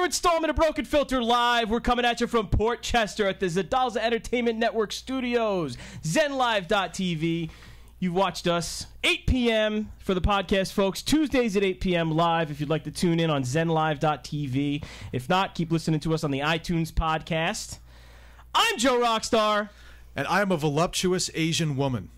installment of Broken Filter Live. We're coming at you from Port Chester at the Zadalza Entertainment Network Studios, ZenLive.tv. You've watched us 8 p.m. for the podcast, folks. Tuesdays at 8 p.m. live if you'd like to tune in on ZenLive.tv. If not, keep listening to us on the iTunes podcast. I'm Joe Rockstar. And I am a voluptuous Asian woman.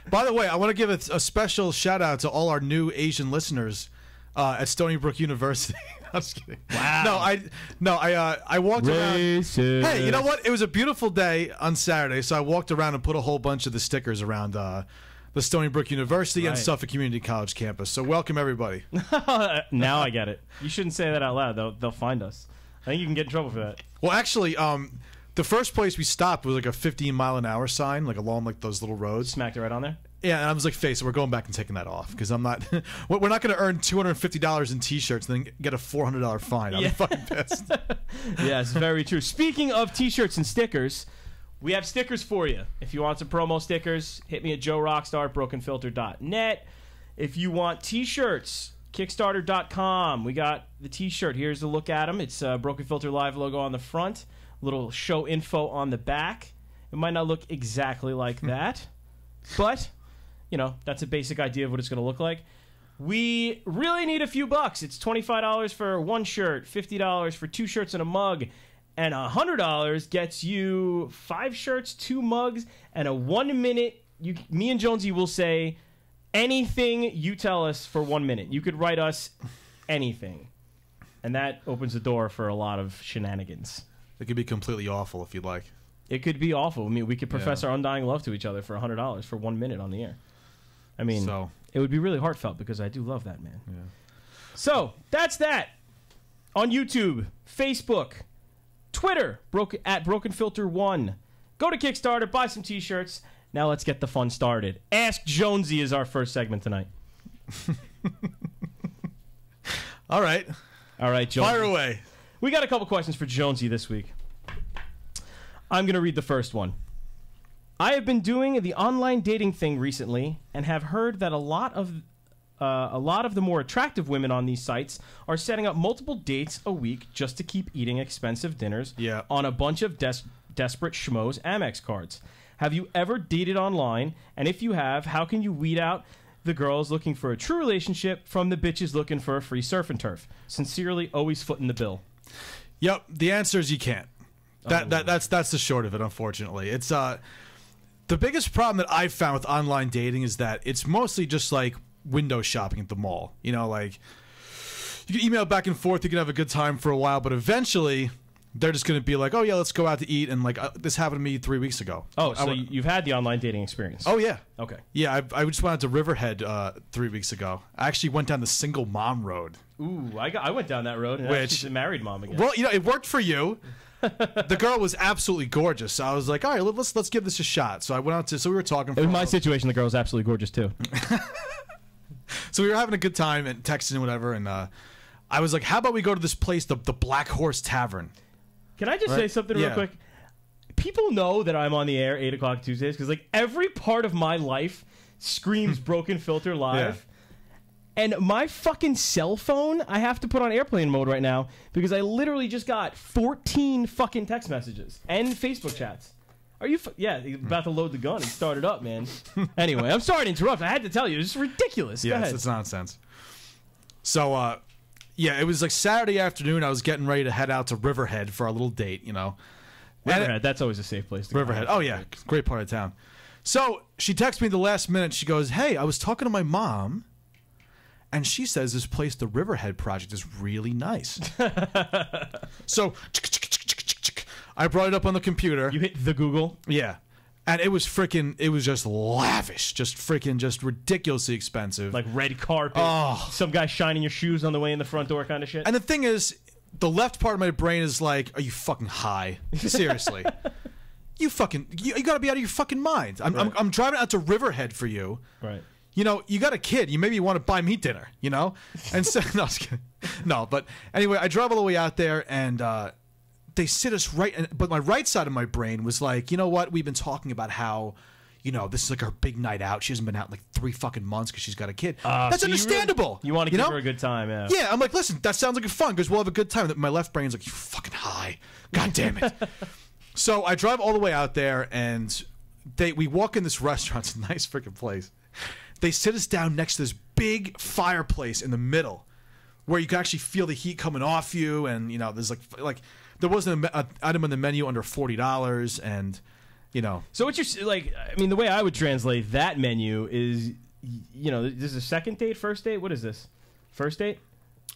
By the way, I want to give a special shout out to all our new Asian listeners at Stony Brook University. I'm just kidding. Wow. I walked Racist. around. Hey, you know what? It was a beautiful day on Saturday, so I walked around and put a whole bunch of the stickers around the Stony Brook University and Suffolk Community College campus. So welcome, everybody. Now I get it. You shouldn't say that out loud. They'll find us. I think you can get in trouble for that. Well, actually, the first place we stopped was like a 15-mile-an-hour sign, like along like those little roads. Smacked it right on there? Yeah, and I was like, face it, we're going back and taking that off because I'm not. We're not going to earn $250 in T-shirts and then get a $400 fine. I'm fucking pissed. Yes, very true. Speaking of T-shirts and stickers, we have stickers for you. If you want some promo stickers, hit me at joerockstar at brokenfilter.net. If you want T-shirts, Kickstarter.com. We got the T-shirt. Here's a look at them. It's a Broken Filter Live logo on the front, little show info on the back. It might not look exactly like that, but you know, that's a basic idea of what it's going to look like. We really need a few bucks. It's $25 for one shirt, $50 for two shirts and a mug, and $100 gets you 5 shirts, 2 mugs, and a 1 minute. Me and Jonesy will say anything you tell us for 1 minute. You could write us anything, and that opens the door for a lot of shenanigans. It could be completely awful if you'd like. It could be awful. I mean, we could profess our undying love to each other for $100 for 1 minute on the air. I mean, it would be really heartfelt because I do love that man. Yeah. So, that's that. On YouTube, Facebook, Twitter, at BrokenFilter1. Go to Kickstarter, buy some T-shirts. Now let's get the fun started. Ask Jonesy is our first segment tonight. All right. All right, Jonesy. Fire away. We got a couple questions for Jonesy this week. I'm going to read the first one. I have been doing the online dating thing recently and have heard that a lot of the more attractive women on these sites are setting up multiple dates a week just to keep eating expensive dinners on a bunch of desperate schmoes Amex cards. Have you ever dated online? And if you have, how can you weed out the girls looking for a true relationship from the bitches looking for a free surf and turf? Sincerely, always footing the bill. Yep, the answer is you can't. That's the short of it, unfortunately. It's the biggest problem that I've found with online dating is that it's mostly just like window shopping at the mall. You know, like you can email back and forth, you can have a good time for a while, but eventually they're just going to be like, oh yeah, let's go out to eat, and like this happened to me 3 weeks ago. Oh, so you've had the online dating experience? Oh yeah. Okay. Yeah, I just went out to Riverhead 3 weeks ago. I actually went down the single mom road. Ooh, I went down that road, and she's a married mom again. Well, you know, it worked for you. The girl was absolutely gorgeous. So I was like, all right, let's give this a shot. So I went out to, so we were talking. In my situation, the girl was absolutely gorgeous too. So we were having a good time and texting and whatever, and I was like, how about we go to this place, the Black Horse Tavern? Can I just say something real quick? People know that I'm on the air 8 o'clock Tuesdays because like every part of my life screams Broken Filter Live. Yeah. And my fucking cell phone, I have to put on airplane mode right now because I literally just got 14 fucking text messages and Facebook chats. Are you? You're about to load the gun and start it up, man. Anyway, I'm sorry to interrupt. I had to tell you. It's ridiculous. Yeah, it's nonsense. So, yeah, it was like Saturday afternoon. I was getting ready to head out to Riverhead for our little date, you know. Riverhead, that's always a safe place to go. Riverhead. Oh, yeah. Great part of town. So she texted me the last minute. She goes, hey, I was talking to my mom, and she says this place, the Riverhead Project, is really nice. So I brought it up on the computer. You hit the Google? Yeah. And it was just lavish. Just ridiculously expensive. Like red carpet. Oh. Some guy shining your shoes on the way in the front door kind of shit. And the thing is, the left part of my brain is like, are you fucking high? Seriously. You gotta be out of your fucking mind. I'm driving out to Riverhead for you. Right. You know, you got a kid. You maybe want to buy me dinner, you know? And so, no, I was kidding. No, but anyway, I drove all the way out there, and they sit us right, but my right side of my brain was like, you know what? We've been talking about how, this is like her big night out. She hasn't been out in like 3 fucking months because she's got a kid. That's so understandable. You want to give her a good time, yeah. Yeah, I'm like, listen, that sounds like fun because we'll have a good time. My left brain's like, you fucking high. God damn it. So I drive all the way out there, and we walk in this restaurant. It's a nice freaking place. They sit us down next to this big fireplace in the middle where you can actually feel the heat coming off you, and there's like there wasn't an item on the menu under $40, and So what you're like? I mean, the way I would translate that menu is, this is a second date, first date. What is this? First date?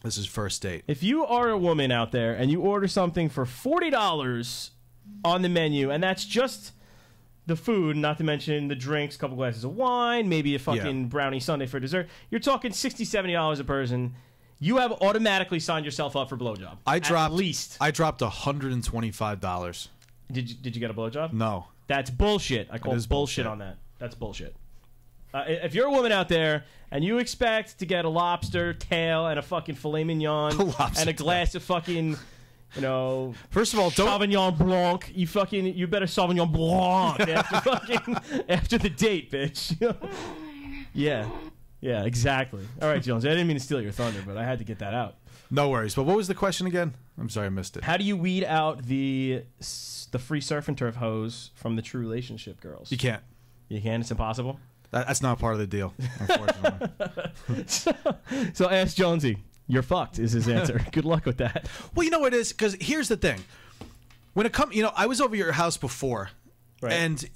This is first date. If you are a woman out there and you order something for $40 on the menu, and that's just the food, not to mention the drinks, a couple glasses of wine, maybe a fucking brownie sundae for dessert, you're talking $60, $70 a person. You have automatically signed yourself up for blowjob. At least. I dropped $125. Did you get a blowjob? No. That's bullshit. I call bullshit on that. That's bullshit. If you're a woman out there and you expect to get a lobster tail and a fucking filet mignon and a glass of fucking, first of all, Sauvignon Blanc, you better Sauvignon Blanc after the date, bitch. Yeah, exactly. All right, Jones. I didn't mean to steal your thunder, but I had to get that out. No worries. But what was the question again? I'm sorry, I missed it. How do you weed out the free surf and turf hose from the true relationship girls? You can't. You can't? It's impossible? That's not part of the deal, unfortunately. So ask Jonesy. You're fucked is his answer. Good luck with that. Well, you know what it is? Because here's the thing. When it comes, I was over your house before, right. And,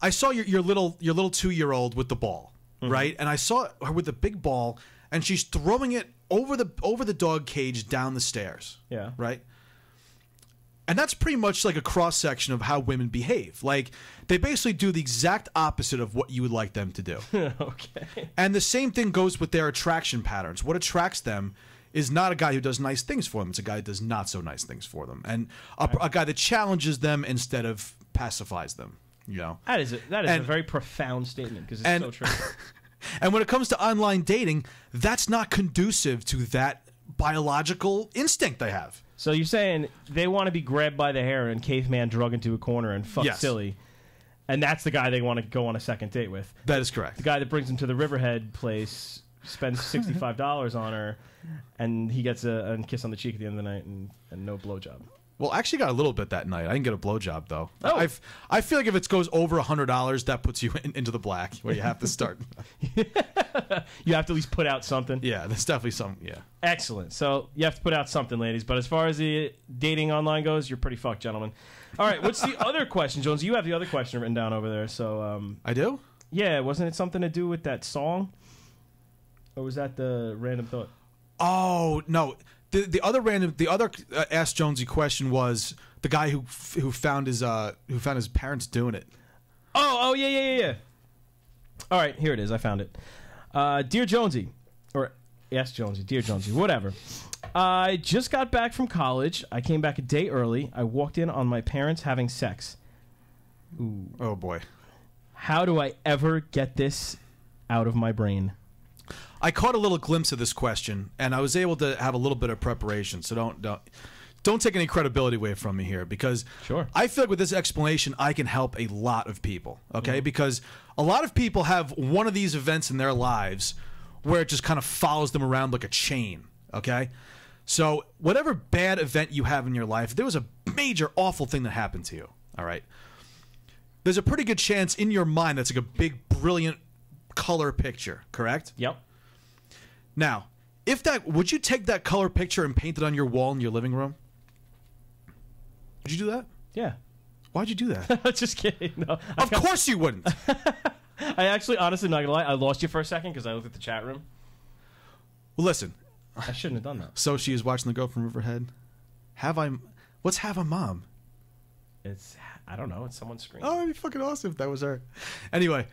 I saw your little 2-year-old with the ball, right? And I saw her with the big ball, and she's throwing it over the dog cage down the stairs. Yeah. Right? And that's pretty much like a cross-section of how women behave. Like, they basically do the exact opposite of what you would like them to do. Okay. And the same thing goes with their attraction patterns. What attracts them is not a guy who does nice things for them. It's a guy who does not so nice things for them. And a guy that challenges them instead of pacifies them. That is a very profound statement, because it's so true. And when it comes to online dating, that's not conducive to that biological instinct they have. So you're saying they want to be grabbed by the hair and caveman drug into a corner and fuck silly, and that's the guy they want to go on a second date with. That is correct. The guy that brings him to the Riverhead place, spends $65 on her, and he gets a kiss on the cheek at the end of the night and no blowjob. Well, I actually got a little bit that night. I didn't get a blowjob, though. Oh. I feel like if it goes over $100, that puts you into the black, where you have to start. You have to at least put out something. Yeah, there's definitely something, yeah. Excellent. So you have to put out something, ladies. But as far as the dating online goes, you're pretty fucked, gentlemen. All right, what's the other question, Jones? You have the other question written down over there. So I do? Yeah, wasn't it something to do with that song? Or was that the random thought? Oh, no. The other Ask Jonesy question was the guy who found his parents doing it. Oh yeah. All right, here it is. I found it. Dear Jonesy, or Ask Jonesy, Dear Jonesy, whatever. I just got back from college. I came back a day early. I walked in on my parents having sex. Ooh. Oh boy. How do I ever get this out of my brain? I caught a little glimpse of this question, and I was able to have a little bit of preparation. So don't take any credibility away from me here, because I feel like with this explanation, I can help a lot of people. Okay, because a lot of people have one of these events in their lives where it just kind of follows them around like a chain. Okay, so whatever bad event you have in your life, if there was a major awful thing that happened to you. All right, there's a pretty good chance in your mind that's like a big, brilliant color picture. Correct? Yep. Now, would you take that color picture and paint it on your wall in your living room? Would you do that? Yeah. Why'd you do that? Just kidding. No, of course you wouldn't. I actually, honestly, not gonna lie, I lost you for a second because I looked at the chat room. Well, listen. I shouldn't have done that. So she is watching the girl from Riverhead. What's Have a Mom? I don't know. It's someone's screen. Oh, that'd be fucking awesome if that was her. Anyway,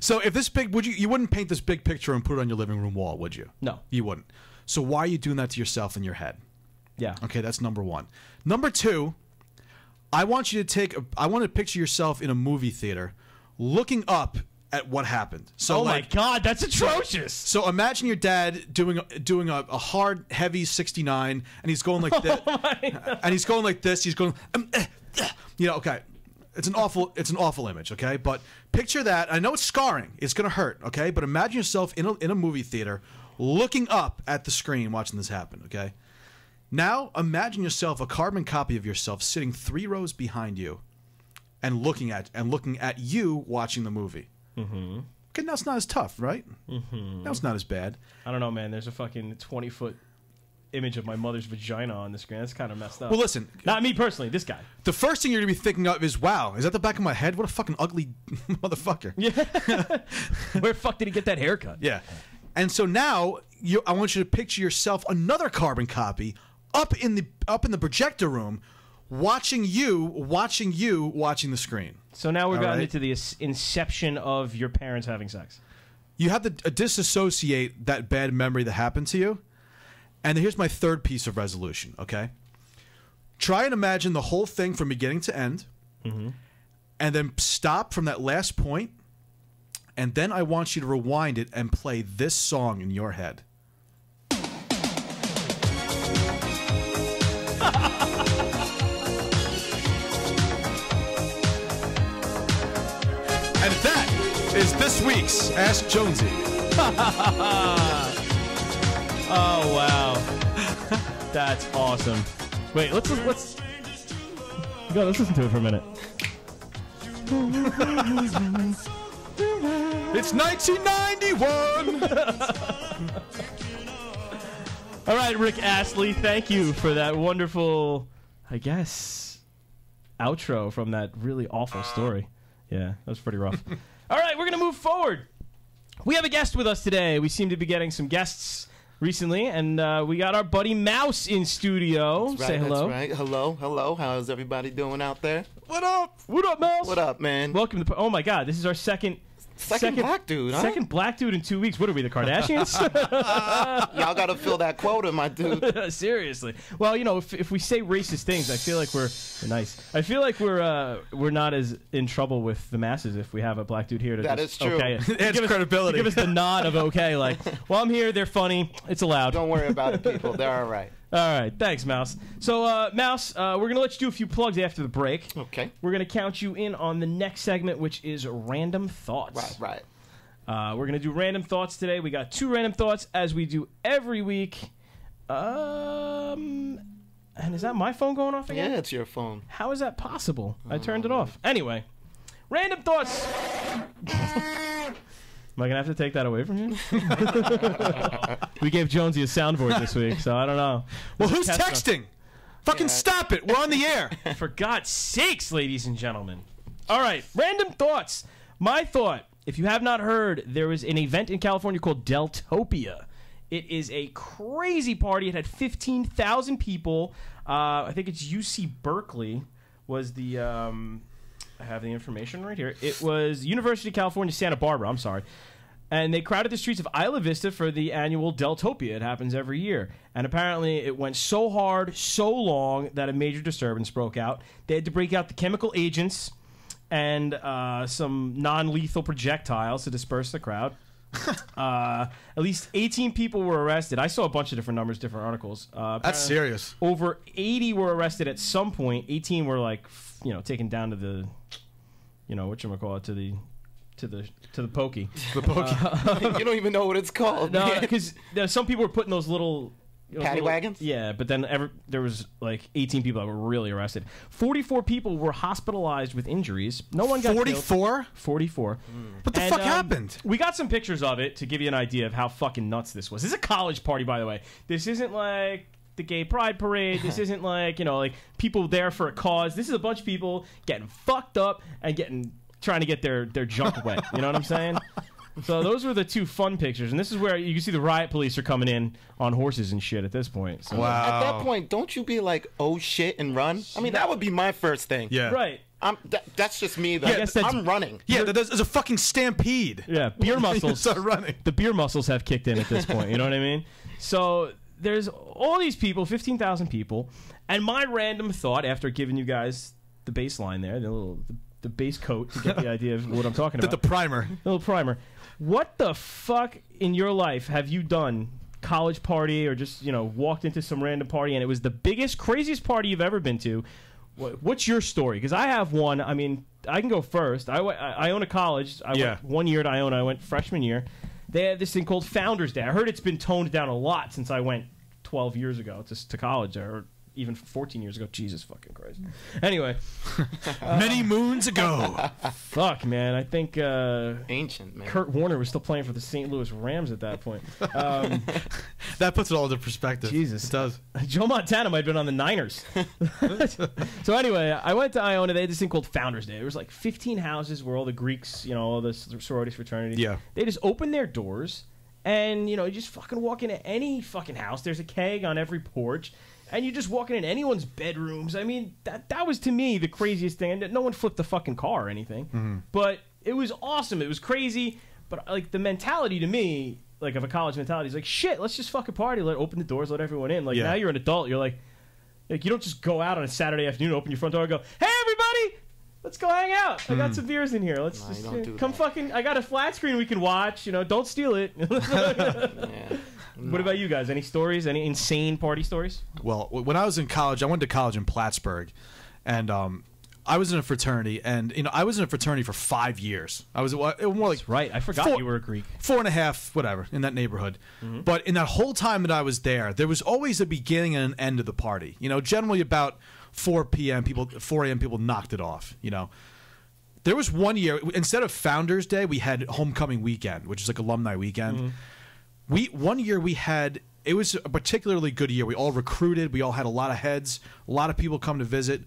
so if this you wouldn't paint this big picture and put it on your living room wall, would you? No. You wouldn't. So why are you doing that to yourself in your head? Yeah. Okay, that's number one. Number two, I want to picture yourself in a movie theater looking up at what happened. So my God, that's atrocious. So imagine your dad doing a hard, heavy 69, and he's going like this. And he's going like this. He's going, okay. It's an awful image, okay? But picture that. I know it's scarring. It's going to hurt, okay? But imagine yourself in a movie theater looking up at the screen watching this happen, okay? Now, imagine yourself a carbon copy of yourself sitting 3 rows behind you and looking at you watching the movie. Mm-hmm. Okay, now it's not as tough, right? Mm-hmm. Now it's not as bad. I don't know, man. There's a fucking 20-foot image of my mother's vagina on the screen. That's kind of messed up. Well, listen. Not me personally, this guy. The first thing you're going to be thinking of is, wow, is that the back of my head? What a fucking ugly motherfucker. Yeah. Where the fuck did he get that haircut? Yeah. And so now, I want you to picture yourself, another carbon copy, up in the projector room, watching the screen. So now we've gotten into the inception of your parents having sex. You have to disassociate that bad memory that happened to you. And here's my third piece of resolution, okay? Try and imagine the whole thing from beginning to end, and then stop from that last point, and then I want you to rewind it and play this song in your head. And that is this week's Ask Jonesy. Oh wow, that's awesome. Wait, let's go. Let's listen to it for a minute. It's 1991. All right, Rick Astley, thank you for that wonderful, I guess, outro from that really awful story. Yeah, that was pretty rough. All right, we're gonna move forward. We have a guest with us today. We seem to be getting some guests recently, and we got our buddy Mouse in studio. That's right, Say hello. That's right. Hello. How's everybody doing out there? What up? What up, Mouse? What up, man? Welcome to. Oh my God, this is our second black dude, huh? Second black dude in 2 weeks. What are we, the Kardashians? Y'all got to fill that quota, my dude. Seriously. Well, you know, if we say racist things, I feel like we're nice. I feel like we're not as in trouble with the masses if we have a black dude here to that just is true. Okay it. It's credibility. Give us the nod of okay, like, well, I'm here. They're funny. It's allowed. Don't worry about it, people. They're all right. All right, thanks, Mouse. So, Mouse, we're going to let you do a few plugs after the break. Okay. We're going to count you in on the next segment, which is Random Thoughts. Right. We're going to do Random Thoughts today. We got 2 Random Thoughts, as we do every week. And is that my phone going off again? Yeah, it's your phone. How is that possible? I turned it off. Anyway, Random Thoughts. Am I going to have to take that away from you? We gave Jonesy a soundboard this week, so I don't know. Well, who's texting? Fucking stop it. We're on the air. For God's sakes, ladies and gentlemen. All right, Random Thoughts. My thought, if you have not heard, there was an event in California called Deltopia. It is a crazy party. It had 15,000 people. I think it's UC Berkeley was the... I have the information right here. It was University of California, Santa Barbara. I'm sorry. And they crowded the streets of Isla Vista for the annual Deltopia. It happens every year. And apparently it went so hard, so long, that a major disturbance broke out. They had to break out the chemical agents and some non-lethal projectiles to disperse the crowd. At least 18 people were arrested. I saw a bunch of different numbers, different articles. That's serious. Over 80 were arrested at some point. 18 were taken down to the, whatchamacallit, to the pokey. The pokey. You don't even know what it's called. No, because some people were putting those little paddy wagons. Yeah, but then there was like 18 people that were really arrested. 44 people were hospitalized with injuries. No one got 44? killed. 44. What the fuck happened? We got some pictures of it to give you an idea of how fucking nuts this was. This is a college party, by the way. This isn't like the gay pride parade. This isn't like, like people there for a cause. This is a bunch of people getting fucked up and trying to get their junk wet. You know what I'm saying? So those were the 2 fun pictures, and this is where you can see the riot police are coming in on horses and shit at this point. So. Wow. At that point, don't you be like, oh shit, and run? I mean, that would be my first thing. Yeah. Right. That's just me, though. Yeah, I guess I'm running. Yeah, there's a fucking stampede. Yeah, beer muscles. Start running. The beer muscles have kicked in at this point. You know what I mean? So there's all these people, 15,000 people, and my random thought after giving you guys the baseline there, the base coat to get the idea of what I'm talking about. The primer. A little primer. What the fuck in your life have you done, college party or just, walked into some random party and it was the biggest, craziest party you've ever been to, What's your story? Because I have one. I mean, I can go first. I own a college. I went 1 year at Iona. I went freshman year. They had this thing called Founders Day. I heard it's been toned down a lot since I went 12 years ago to college, or even 14 years ago. Jesus fucking Christ. Anyway. Many moons ago. Fuck, man. I think ancient, man. Kurt Warner was still playing for the St. Louis Rams at that point. That puts it all into perspective. Jesus. It does. Joe Montana might have been on the Niners. So anyway, I went to Iona. They had this thing called Founders Day. There was like 15 houses where all the Greeks, you know, all the sororities, fraternities. Yeah. They just opened their doors, and, you know, you just fucking walk into any fucking house. There's a keg on every porch. And you just walking in anyone's bedrooms. I mean, that was, to me, the craziest thing. And no one flipped the fucking car or anything. But it was awesome. It was crazy. But, like, the mentality to me, like, of a college mentality is like, shit, let's just fucking party. Open the doors, let everyone in. Like, now you're an adult. You're like, you don't just go out on a Saturday afternoon, open your front door and go, hey, everybody, let's go hang out. I got some beers in here. Let's come fucking, I got a flat screen we can watch. You know, don't steal it. What about you guys? Any stories? Any insane party stories? Well, when I was in college, I went to college in Plattsburgh, and I was in a fraternity, and I was in a fraternity for 5 years. I was more like right. I forgot you were a Greek. 4.5, whatever, in that neighborhood. But in that whole time that I was there was always a beginning and an end of the party. You know, generally about 4 a.m. people knocked it off. You know. There was 1 year, instead of Founders Day, we had Homecoming Weekend, which is like alumni weekend. 1 year it was a particularly good year. We all recruited. We all had a lot of heads. A lot of people come to visit.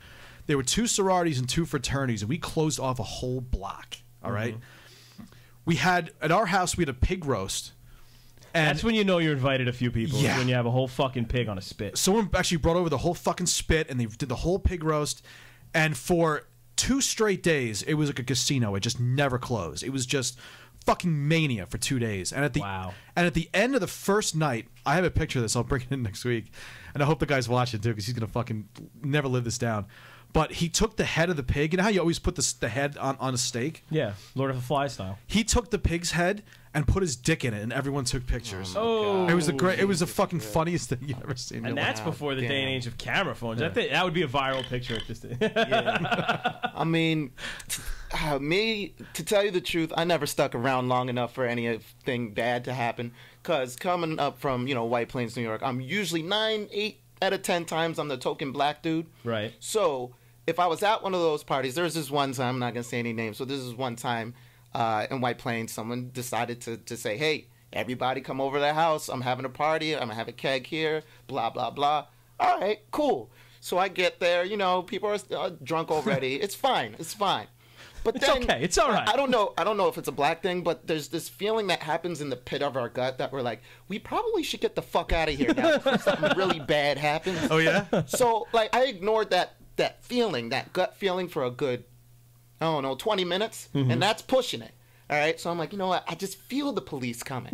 There were 2 sororities and 2 fraternities, and we closed off a whole block. All right. We had, at our house, we had a pig roast. And that's when you know you're invited a few people. Yeah. When you have a whole fucking pig on a spit. Someone actually brought over the whole fucking spit, and they did the whole pig roast. And for 2 straight days, it was like a casino. It just never closed. It was just fucking mania for 2 days. And at the end of the first night, I have a picture of this. I'll bring it in next week, and I hope the guy's watching too, because he's gonna fucking never live this down. But he took the head of the pig. You know how you always put the head on a steak? Yeah, Lord of the Flies style. He took the pig's head and put his dick in it, and everyone took pictures. Oh, it was the fucking funniest thing you've ever seen. And that's before the day and age of camera phones. Yeah. That would be a viral picture at this day. I mean, me, to tell you the truth, I never stuck around long enough for anything bad to happen. Because coming up from, White Plains, New York, I'm usually 9, 8 out of 10 times I'm the token black dude. Right. So if I was at one of those parties, there's this one time, I'm not going to say any names, so this is one time in White Plains, someone decided to say, hey, everybody come over to the house. I'm having a party. I'm going to have a keg here, blah, blah, blah. All right, cool. So I get there, people are drunk already. It's fine. It's fine. But it's then, okay. It's all right. I don't know if it's a black thing, but there's this feeling that happens in the pit of our gut that we're like, we probably should get the fuck out of here now before something really bad happens. Oh, yeah? So, I ignored that feeling, that gut feeling for a good, 20 minutes, and that's pushing it. All right, so I'm like, you know what? I just feel the police coming.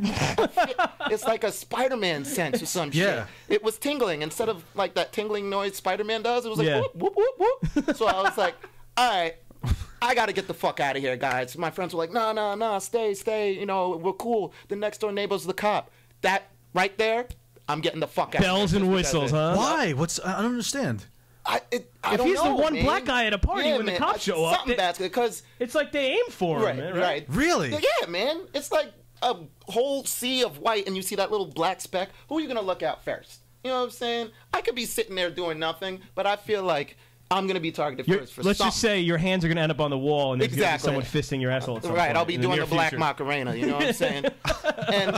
It's like a Spider-Man sense or some shit. It was tingling. Instead of like that tingling noise Spider-Man does, it was like whoop, whoop, whoop, whoop. So I was like, all right, I got to get the fuck out of here, guys. My friends were like, no, stay. We're cool. The next door neighbor's the cop. That right there, I'm getting the fuck out. Bells and whistles, huh? Why? I don't understand. If he's the one man. black guy at a party when the cops show up, something bad's because it's like they aim for him, man, right? Really? Yeah, man. It's like a whole sea of white, and you see that little black speck. Who are you gonna look at first? You know what I'm saying? I could be sitting there doing nothing, but I feel like I'm gonna be targeted first for let's something. just say your hands are gonna end up on the wall, and there's gonna be someone fisting your asshole. At some point I'll be doing the black future. Macarena. You know what I'm saying? And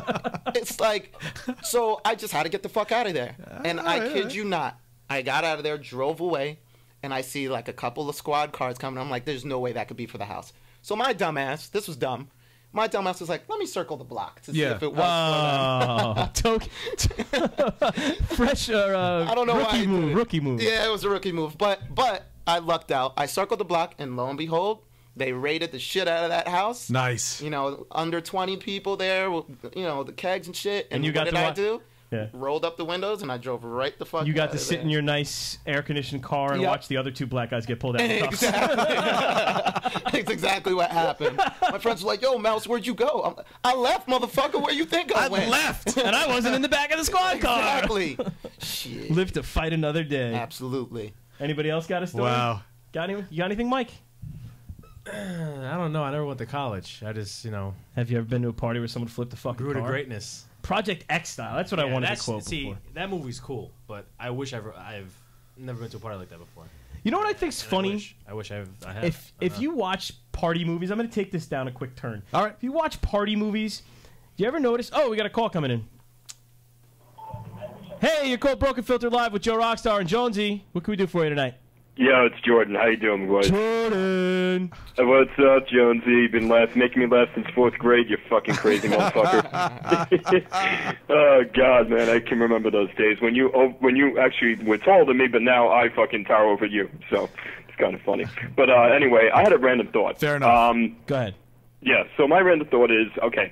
it's like, so I just had to get the fuck out of there. And I kid you not, I got out of there, drove away. And I see like a couple of squad cars coming. I'm like, there's no way that could be for the house. So my dumbass, this was dumb. My dumbass was like, let me circle the block to see if it was for them. Fresh, I don't know rookie move. Yeah, it was a rookie move. But I lucked out. I circled the block, and lo and behold, they raided the shit out of that house. Nice. Under 20 people there, the kegs and shit. And you got what did I do? Yeah. Rolled up the windows and I drove right the fuck. You got out to of sit there. in your nice air-conditioned car and watch the other 2 black guys get pulled out. Exactly. That's exactly what happened. My friends were like, "Yo, Mouse, where'd you go?" I left, motherfucker. Where you think I went? left, and I wasn't in the back of the squad car. Exactly. Shit. Live to fight another day. Absolutely. Anybody else got a story? Wow. You got anything, Mike? I don't know. I never went to college. I just, Have you ever been to a party where someone flipped a fucking grew to car? greatness. Project X style. That's what I wanted to quote See, before. that movie's cool, but I wish I've never been to a party like that before. You know what I think's funny? I wish I had. If you watch party movies, I'm going to take this down a quick turn. All right. If you watch party movies, do you ever notice? Oh, we got a call coming in. Hey, you're called Broken Filter Live with Joe Rockstar and Jonesy. What can we do for you tonight? Yo, it's Jordan. How you doing, boys? Jordan. What's up, Jonesy? You've been making me laugh since 4th grade, you fucking crazy motherfucker. Oh, God, man, I can remember those days when you actually were taller than me, but now I fucking tower over you. So it's kind of funny. But anyway, I had a random thought. Fair enough. Go ahead. Yeah, so my random thought is, okay,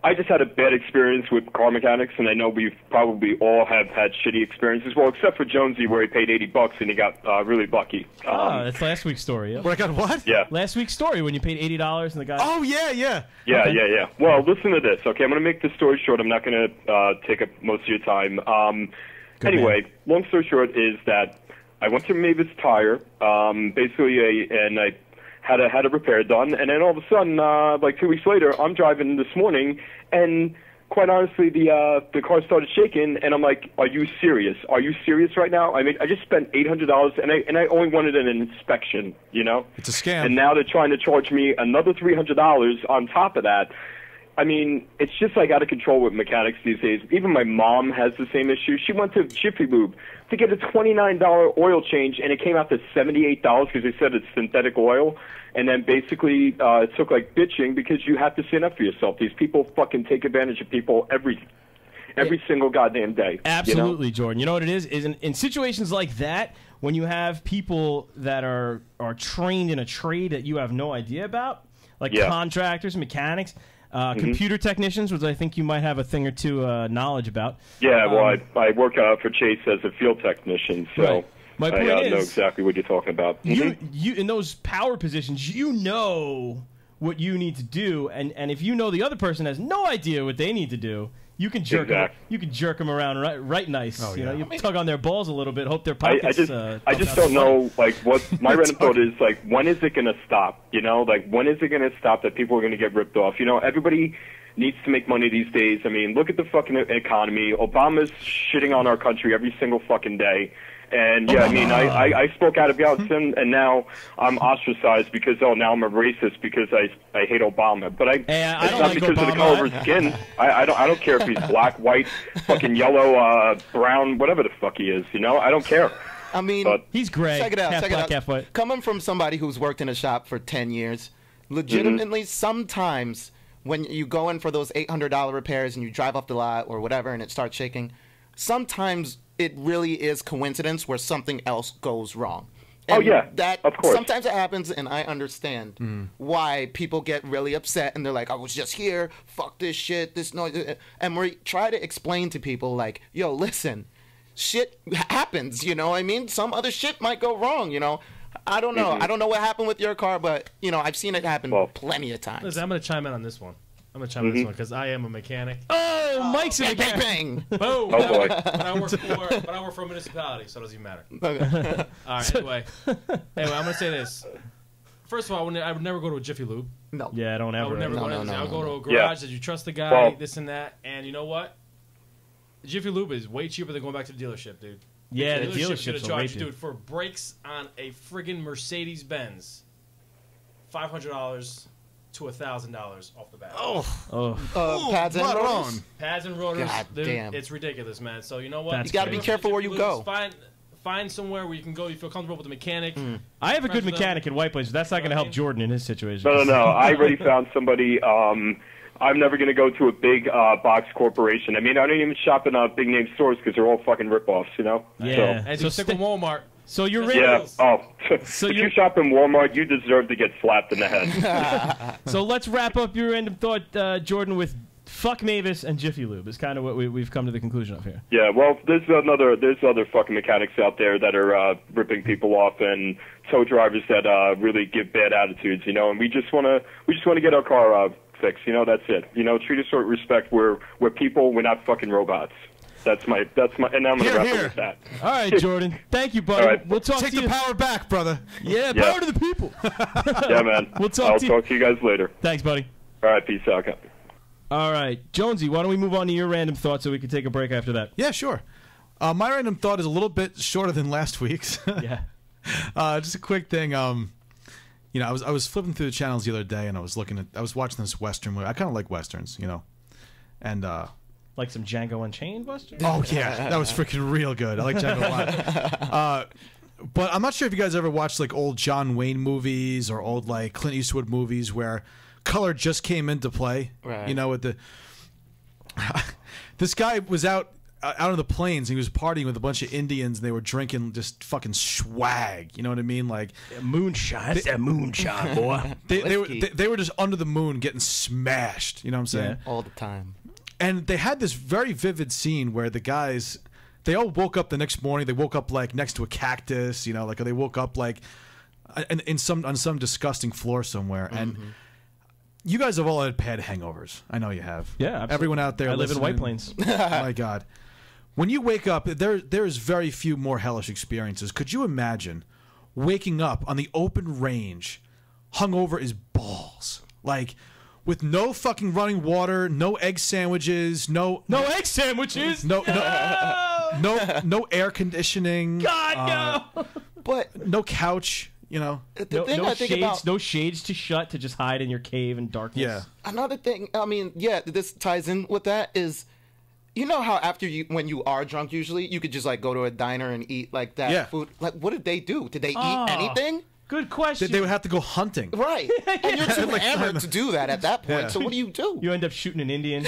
I just had a bad experience with car mechanics, and I know we've probably all have had shitty experiences. Well, except for Jonesy, where he paid $80 and he got really lucky. That's last week's story. Yep. What I got? What? Yeah. Last week's story when you paid $80 and the guy. Oh yeah. Yeah, Okay. yeah. Well, listen to this, okay? I'm going to make this story short. I'm not going to take up most of your time. Anyway, long story short is that I went to Mavis Tire, and I had a repair done, and then all of a sudden, like 2 weeks later, I'm driving this morning, and quite honestly, the car started shaking, and I'm like, "Are you serious? Are you serious right now? I mean, I just spent $800, and I only wanted an inspection, you know? It's a scam. And now they're trying to charge me another $300 on top of that." I mean, it's just like out of control with mechanics these days. Even my mom has the same issue. She went to Jiffy Lube to get a $29 oil change, and it came out to $78 because they said it's synthetic oil. And then basically it took like bitching because you have to stand up for yourself. These people fucking take advantage of people every single goddamn day. Absolutely, you know? Jordan. You know what it is? Is in situations like that, when you have people that are trained in a trade that you have no idea about, like contractors, mechanics, computer technicians, which I think you might have a thing or two knowledge about. Yeah, well, I work for Chase as a field technician, so right. My point I is, know exactly what you're talking about. You in those power positions, you know what you need to do, and if you know the other person has no idea what they need to do, you can jerk them around right nice. Oh, You yeah. know, you tug on their balls a little bit, hope their pockets. I just don't know, like, what my random thought is, like, when is it going to stop? You know, like, when is it going to stop that people are going to get ripped off? You know, everybody needs to make money these days. I mean, look at the fucking economy. Obama's shitting on our country every single fucking day. And, yeah, I mean, I spoke out about him, and now I'm ostracized because, now I'm a racist because I hate Obama. But it's don't not like because Obama. of the color of his skin. I don't care if he's black, white, fucking yellow, brown, whatever the fuck he is, you know? I don't care. I mean, He's gray. check it out. Half check it black, out. half white. Coming from somebody who's worked in a shop for 10 years, legitimately, sometimes when you go in for those $800 repairs and you drive off the lot or whatever and it starts shaking, sometimes it really is coincidence where something else goes wrong. And that of course. Sometimes it happens, and I understand why people get really upset, and they're like, "I was just here, fuck this shit, this noise," and we try to explain to people like, "Yo, listen, shit happens, you know what I mean? Some other shit might go wrong, you know." I don't know. I don't know what happened with your car, but you know, I've seen it happen plenty of times. Listen, I'm going to chime in on this one. Because I am a mechanic. Oh, Mike's a mechanic. Bang, Boom. Oh, boy. But I work for a municipality, so it doesn't even matter. All right, anyway, I'm going to say this. First of all, I would never go to a Jiffy Lube. No. Yeah, don't ever. I would never go to no, I'll go to a Yeah. garage that you trust the guy, Well- this and that. And you know what? Jiffy Lube is way cheaper than going back to the dealership, dude. Yeah, the dealership's dealerships gonna will charge rape you, you. dude, for brakes on a friggin' Mercedes-Benz. $500 to $1,000 off the bat. Pads and right rotors? on. Pads and rotors, God dude, damn. it's ridiculous, man. So you know what? That's You gotta be crazy. careful where you go. Find somewhere where you can go. You feel comfortable with the mechanic. I have a good Friends with mechanic in White Plains. But that's not going to help mean? Jordan in his situation. No. I already found somebody. I'm never going to go to a big box corporation. I mean, I don't even shop in big name stores because they're all fucking ripoffs, you know? Yeah. And So so stick with Walmart. So you're Yeah. ready. So, yeah. Oh, So if you're- you shop in Walmart, you deserve to get slapped in the head. So let's wrap up your random thought, Jordan, with fuck Mavis and Jiffy Lube. Is kind of what we've come to the conclusion of here. Yeah, well, there's other fucking mechanics out there that are ripping people off and tow drivers that really give bad attitudes, you know. And we just want to get our car fixed, you know. That's it. You know, treat us with respect. We're people. We're not fucking robots. That's my, and I'm gonna wrap it with that. All right, Jordan. Thank you, buddy. All right. We'll talk Take to you. the power back, brother. Yeah, Yeah. power to the people. Yeah, man. We'll talk I'll to you. talk to you guys later. Thanks, buddy. All right, peace out. All right, Jonesy, why don't we move on to your random thought so we can take a break after that? Yeah, sure. My random thought is a little bit shorter than last week's. Yeah. Just a quick thing. You know, I was flipping through the channels the other day, and I was watching this Western movie. I kind of like Westerns, you know, and Like some Django Unchained Western? oh yeah, that was freaking real good. I like Django a lot. But I'm not sure if you guys ever watched like old John Wayne movies or old like Clint Eastwood movies where color just came into play. Right. You know, with the this guy was out on the plains. And he was partying with a bunch of Indians, and they were drinking just fucking swag. You know what I mean? Like Moonshine. That's that moonshine, boy. they were just under the moon getting smashed. You know what I'm saying? Yeah. All the time. And they had this very vivid scene where the guys, they all woke up the next morning. They woke up like next to a cactus, you know, like they woke up like on some disgusting floor somewhere. And you guys have all had bad hangovers. I know you have. Yeah, absolutely. Everyone out there. I live in listening, White Plains. Oh my God. When you wake up, there is very few more hellish experiences. Could you imagine waking up on the open range, hungover as balls, like with no fucking running water, no egg sandwiches, no egg sandwiches. no air conditioning. God no. But no couch. You know, the thing I think about, no shades to shut to just hide in your cave in darkness. Yeah. another thing, I mean, yeah, this ties in with that is, you know how after when you are drunk, usually you could just like go to a diner and eat like that food. Like, what did they do? Did they eat anything? Good question. they would have to go hunting. Right. And you're too hammered to do that at that point. Yeah. So what do you do? You end up shooting an Indian.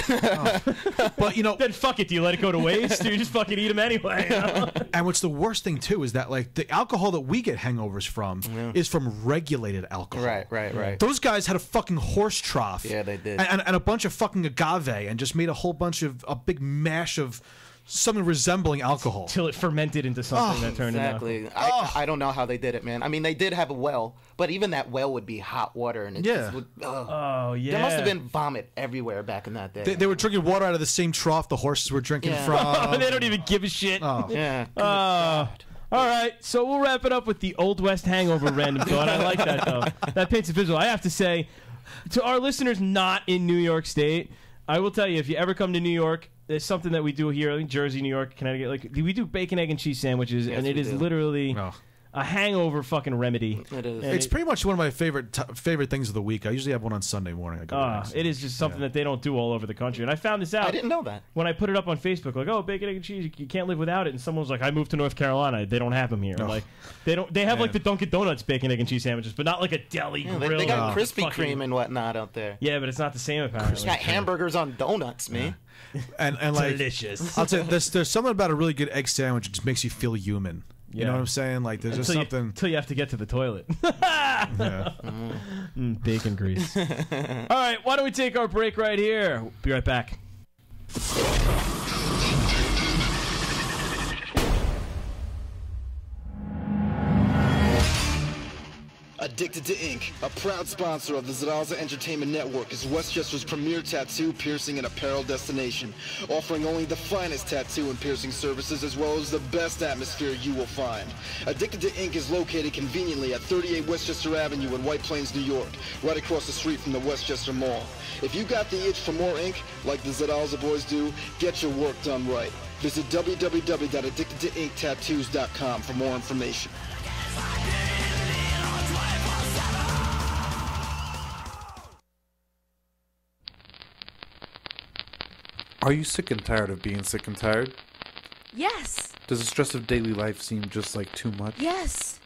But you know, Then fuck it. Do you let it go to waste, or you just fucking eat them anyway? You know? and what's the worst thing too is that like the alcohol that we get hangovers from is from regulated alcohol. Right. Those guys had a fucking horse trough. Yeah, they did. And a bunch of fucking agave, and just made a whole bunch of a big mash of something resembling alcohol. Till it fermented into something that turned Exactly. into. I don't know how they did it, man. I mean, they did have a well, but even that well would be hot water, and it just would. Oh yeah. There must have been vomit everywhere back in that day. They were drinking water out of the same trough the horses were drinking from. They don't even give a shit. Yeah. All right, so we'll wrap it up with the Old West hangover random thought. I like that, though. That paints a visual. I have to say, to our listeners not in New York State, I will tell you, if you ever come to New York, there's something that we do here in Jersey, New York, Connecticut. Like, we do bacon, egg, and cheese sandwiches, and it is literally a hangover fucking remedy. It is. It's pretty much one of my favorite things of the week. I usually have one on Sunday morning. I go It is just something that they don't do all over the country. And I found this out. I didn't know that. When I put it up on Facebook, like, oh, bacon, egg, and cheese, you can't live without it. And someone was like, I moved to North Carolina. They don't have them here. Like, they have like the Dunkin' Donuts bacon, egg, and cheese sandwiches, but not like a deli grill. They got Krispy Kreme and whatnot out there. Yeah, but it's not the same apparently. They got hamburgers on donuts, man. And like delicious. I'll tell you, there's something about a really good egg sandwich that just makes you feel human. You know what I'm saying? Like there's just something until you have to get to the toilet. Bacon grease. All right, why don't we take our break right here? We'll be right back. Addicted to Ink, a proud sponsor of the Zaraza Entertainment Network, is Westchester's premier tattoo, piercing, and apparel destination, offering only the finest tattoo and piercing services as well as the best atmosphere you will find. Addicted to Ink is located conveniently at 38 Westchester Avenue in White Plains, New York, right across the street from the Westchester Mall. If you got the itch for more ink, like the Zaraza boys do, get your work done right. Visit www.addictedtoinktattoos.com for more information. Are you sick and tired of being sick and tired? Yes. Does the stress of daily life seem just like too much? Yes.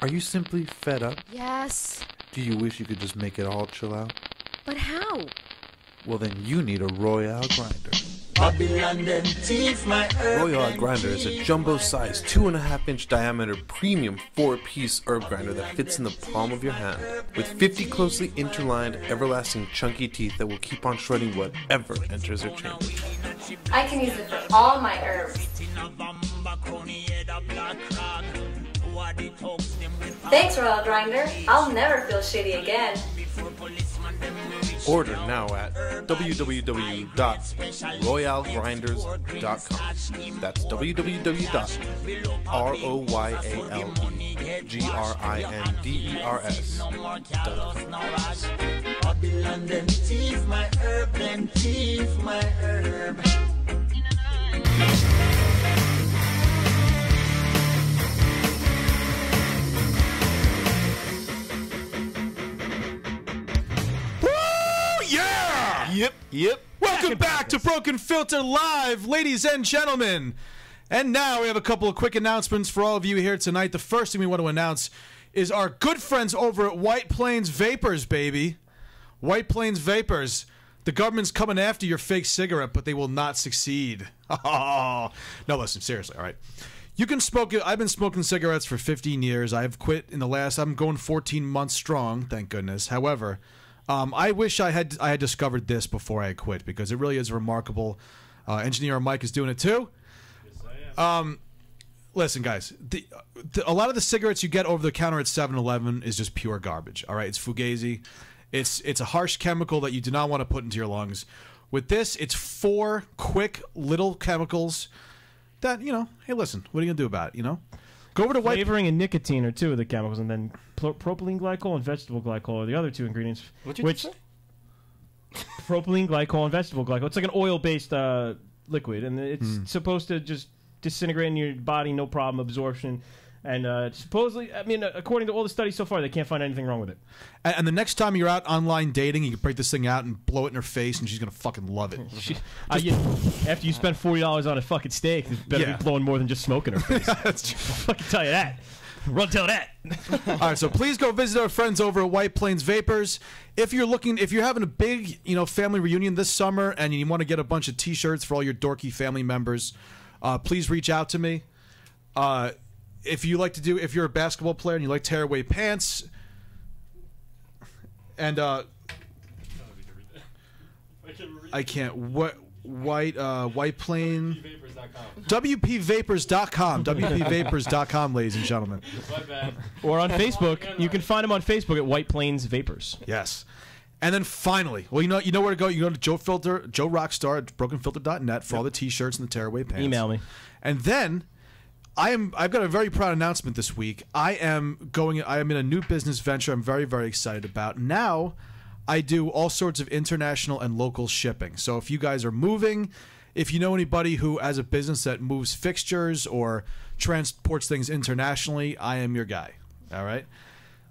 Are you simply fed up? Yes. Do you wish you could just make it all chill out? But how? Well, then you need a Royale grinder. Royale grinder is a jumbo-sized 2.5-inch diameter premium 4-piece herb grinder that fits in the palm of your hand. With 50 closely interlined, everlasting chunky teeth that will keep on shredding whatever enters your chamber. I can use it for all my herbs. Thanks, Royal Grinder. I'll never feel shitty again. Order now at www.royalegrinders.com. That's www.royalegrinders.com. Yep. Welcome back to Broken Filter Live, ladies and gentlemen. And now we have a couple of quick announcements for all of you here tonight. The first thing we want to announce is our good friends over at White Plains Vapors, baby. White Plains Vapors. The government's coming after your fake cigarette, but they will not succeed. No, listen, seriously, all right. You can smoke it. I've been smoking cigarettes for 15 years. I've quit in the last, I'm going 14 months strong, thank goodness. However, I wish I had discovered this before I quit, because it really is remarkable. Engineer Mike is doing it too. Yes, I am. Listen, guys, a lot of the cigarettes you get over the counter at 7-Eleven is just pure garbage. All right, it's fugazi. It's a harsh chemical that you do not want to put into your lungs. With this, it's 4 quick little chemicals that, you know, hey, listen, what are you gonna do about it? You know, go over to White. Flavoring and nicotine are 2 of the chemicals, and then propylene glycol and vegetable glycol are the other 2 ingredients. What'd you just say? Propylene glycol and vegetable glycol. It's like an oil-based liquid, and it's supposed to just disintegrate in your body, no problem, absorption. And supposedly, I mean, according to all the studies so far, they can't find anything wrong with it. And the next time you're out online dating, you can break this thing out and blow it in her face, and she's gonna fucking love it. After you spend $40 on a fucking steak, it better be blowing more than just smoking her face. That's true. I'll fucking tell you that. Run tell that. All right, so please go visit our friends over at White Plains Vapors. If you're having a big, family reunion this summer and you want to get a bunch of T-shirts for all your dorky family members, please reach out to me. If you're a basketball player and you like tearaway pants, and I can't. White Plain WPVapors.com. WPVapors.com, ladies and gentlemen. Or on Facebook. You can find them on Facebook at White Plains Vapors. Yes. And then finally, well, you know where to go. You go to Joe Rockstar at brokenfilter.net for all the T-shirts and the tearaway pants. Email me. And then I've got a very proud announcement this week. I am in a new business venture I'm very, very excited about. Now I do all sorts of international and local shipping. So if you guys are moving, if you know anybody who has a business that moves fixtures or transports things internationally, I am your guy. All right?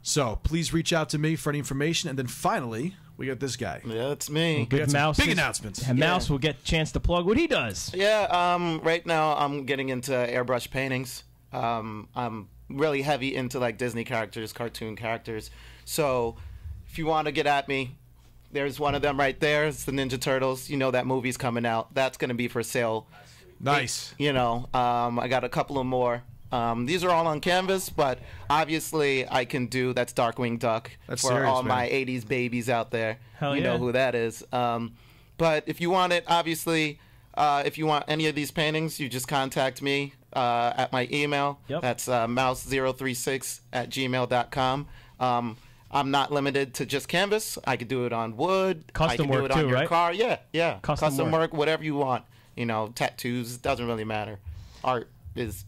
So please reach out to me for any information. And then finally, we got this guy. Yeah, it's me. We got some big announcements. And Mouse will get a chance to plug what he does. Yeah, right now I'm getting into airbrush paintings. I'm really heavy into like Disney characters, cartoon characters. So if you want to get at me, there's one of them right there. It's the Ninja Turtles. You know that movie's coming out. That's going to be for sale. Nice. I got a couple of more. These are all on canvas, but obviously I can do that's Darkwing Duck that's for serious, all man. my 80s babies out there. Hell you know who that is. But if you want it, obviously, if you want any of these paintings, you just contact me at my email. Yep. That's mouse036@gmail.com. I'm not limited to just canvas. I could do it on wood. Custom I can work do it on too, your right? car. Yeah. Custom work, whatever you want. Tattoos, doesn't really matter. Art is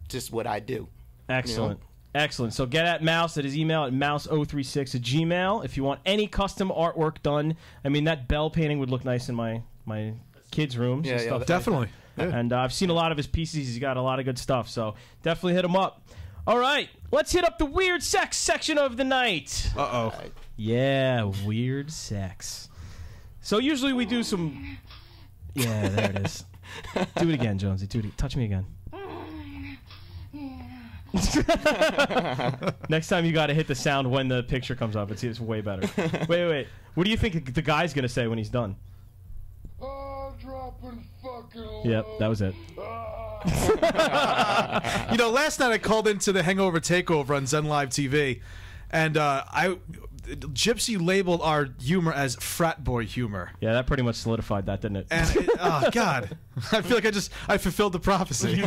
just what I do. Excellent. Excellent. So get at Mouse at his email at mouse036@gmail if you want any custom artwork done. I mean, that bell painting would look nice in my kids' rooms and stuff. Definitely. Yeah. And I've seen a lot of his pieces. He's got a lot of good stuff. So definitely hit him up. All right. Let's hit up the weird sex section of the night. Uh-oh. Yeah, weird sex. So usually we do some... Yeah, there it is. Do it again, Jonesy. Touch me again. Next time you got to hit the sound when the picture comes up. It's way better. Wait. What do you think the guy's going to say when he's done? Yep, that was it. Last night I called into the Hangover Takeover on Zen Live TV, and Gypsy labeled our humor as frat boy humor. Yeah, that pretty much solidified that, didn't it? And oh God, I feel like I fulfilled the prophecy.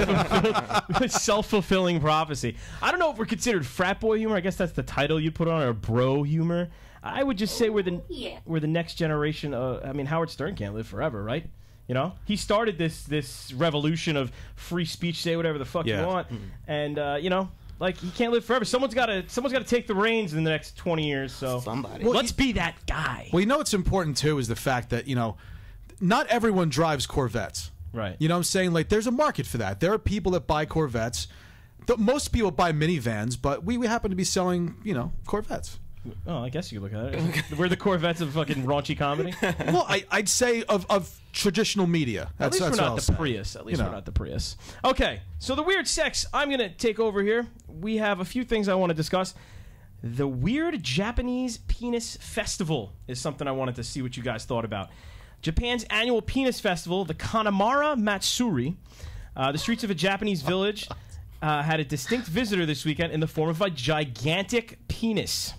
Self-fulfilling prophecy. I don't know if we're considered frat boy humor. I guess that's the title you put on, or bro humor. I would just say we're the next generation. I mean, Howard Stern can't live forever, right? You know, he started this revolution of free speech, say whatever the fuck you want, and you know, like he can't live forever. Someone's got to take the reins in the next 20 years. So somebody, let's be that guy. Well, you know what's important too is the fact that not everyone drives Corvettes. Right. You know what I'm saying? Like, there's a market for that. There are people that buy Corvettes. Most people buy minivans, but we happen to be selling, Corvettes. Oh, I guess you could look at it. We're the Corvettes of fucking raunchy comedy. Well, I'd say of traditional media. At least we're not the Prius. At least we're not the Prius. Okay, so the weird sex. I'm going to take over here. We have a few things I want to discuss. The Weird Japanese Penis Festival is something I wanted to see what you guys thought about. Japan's annual penis festival, the Kanamara Matsuri, the streets of a Japanese village, had a distinct visitor this weekend in the form of a gigantic penis.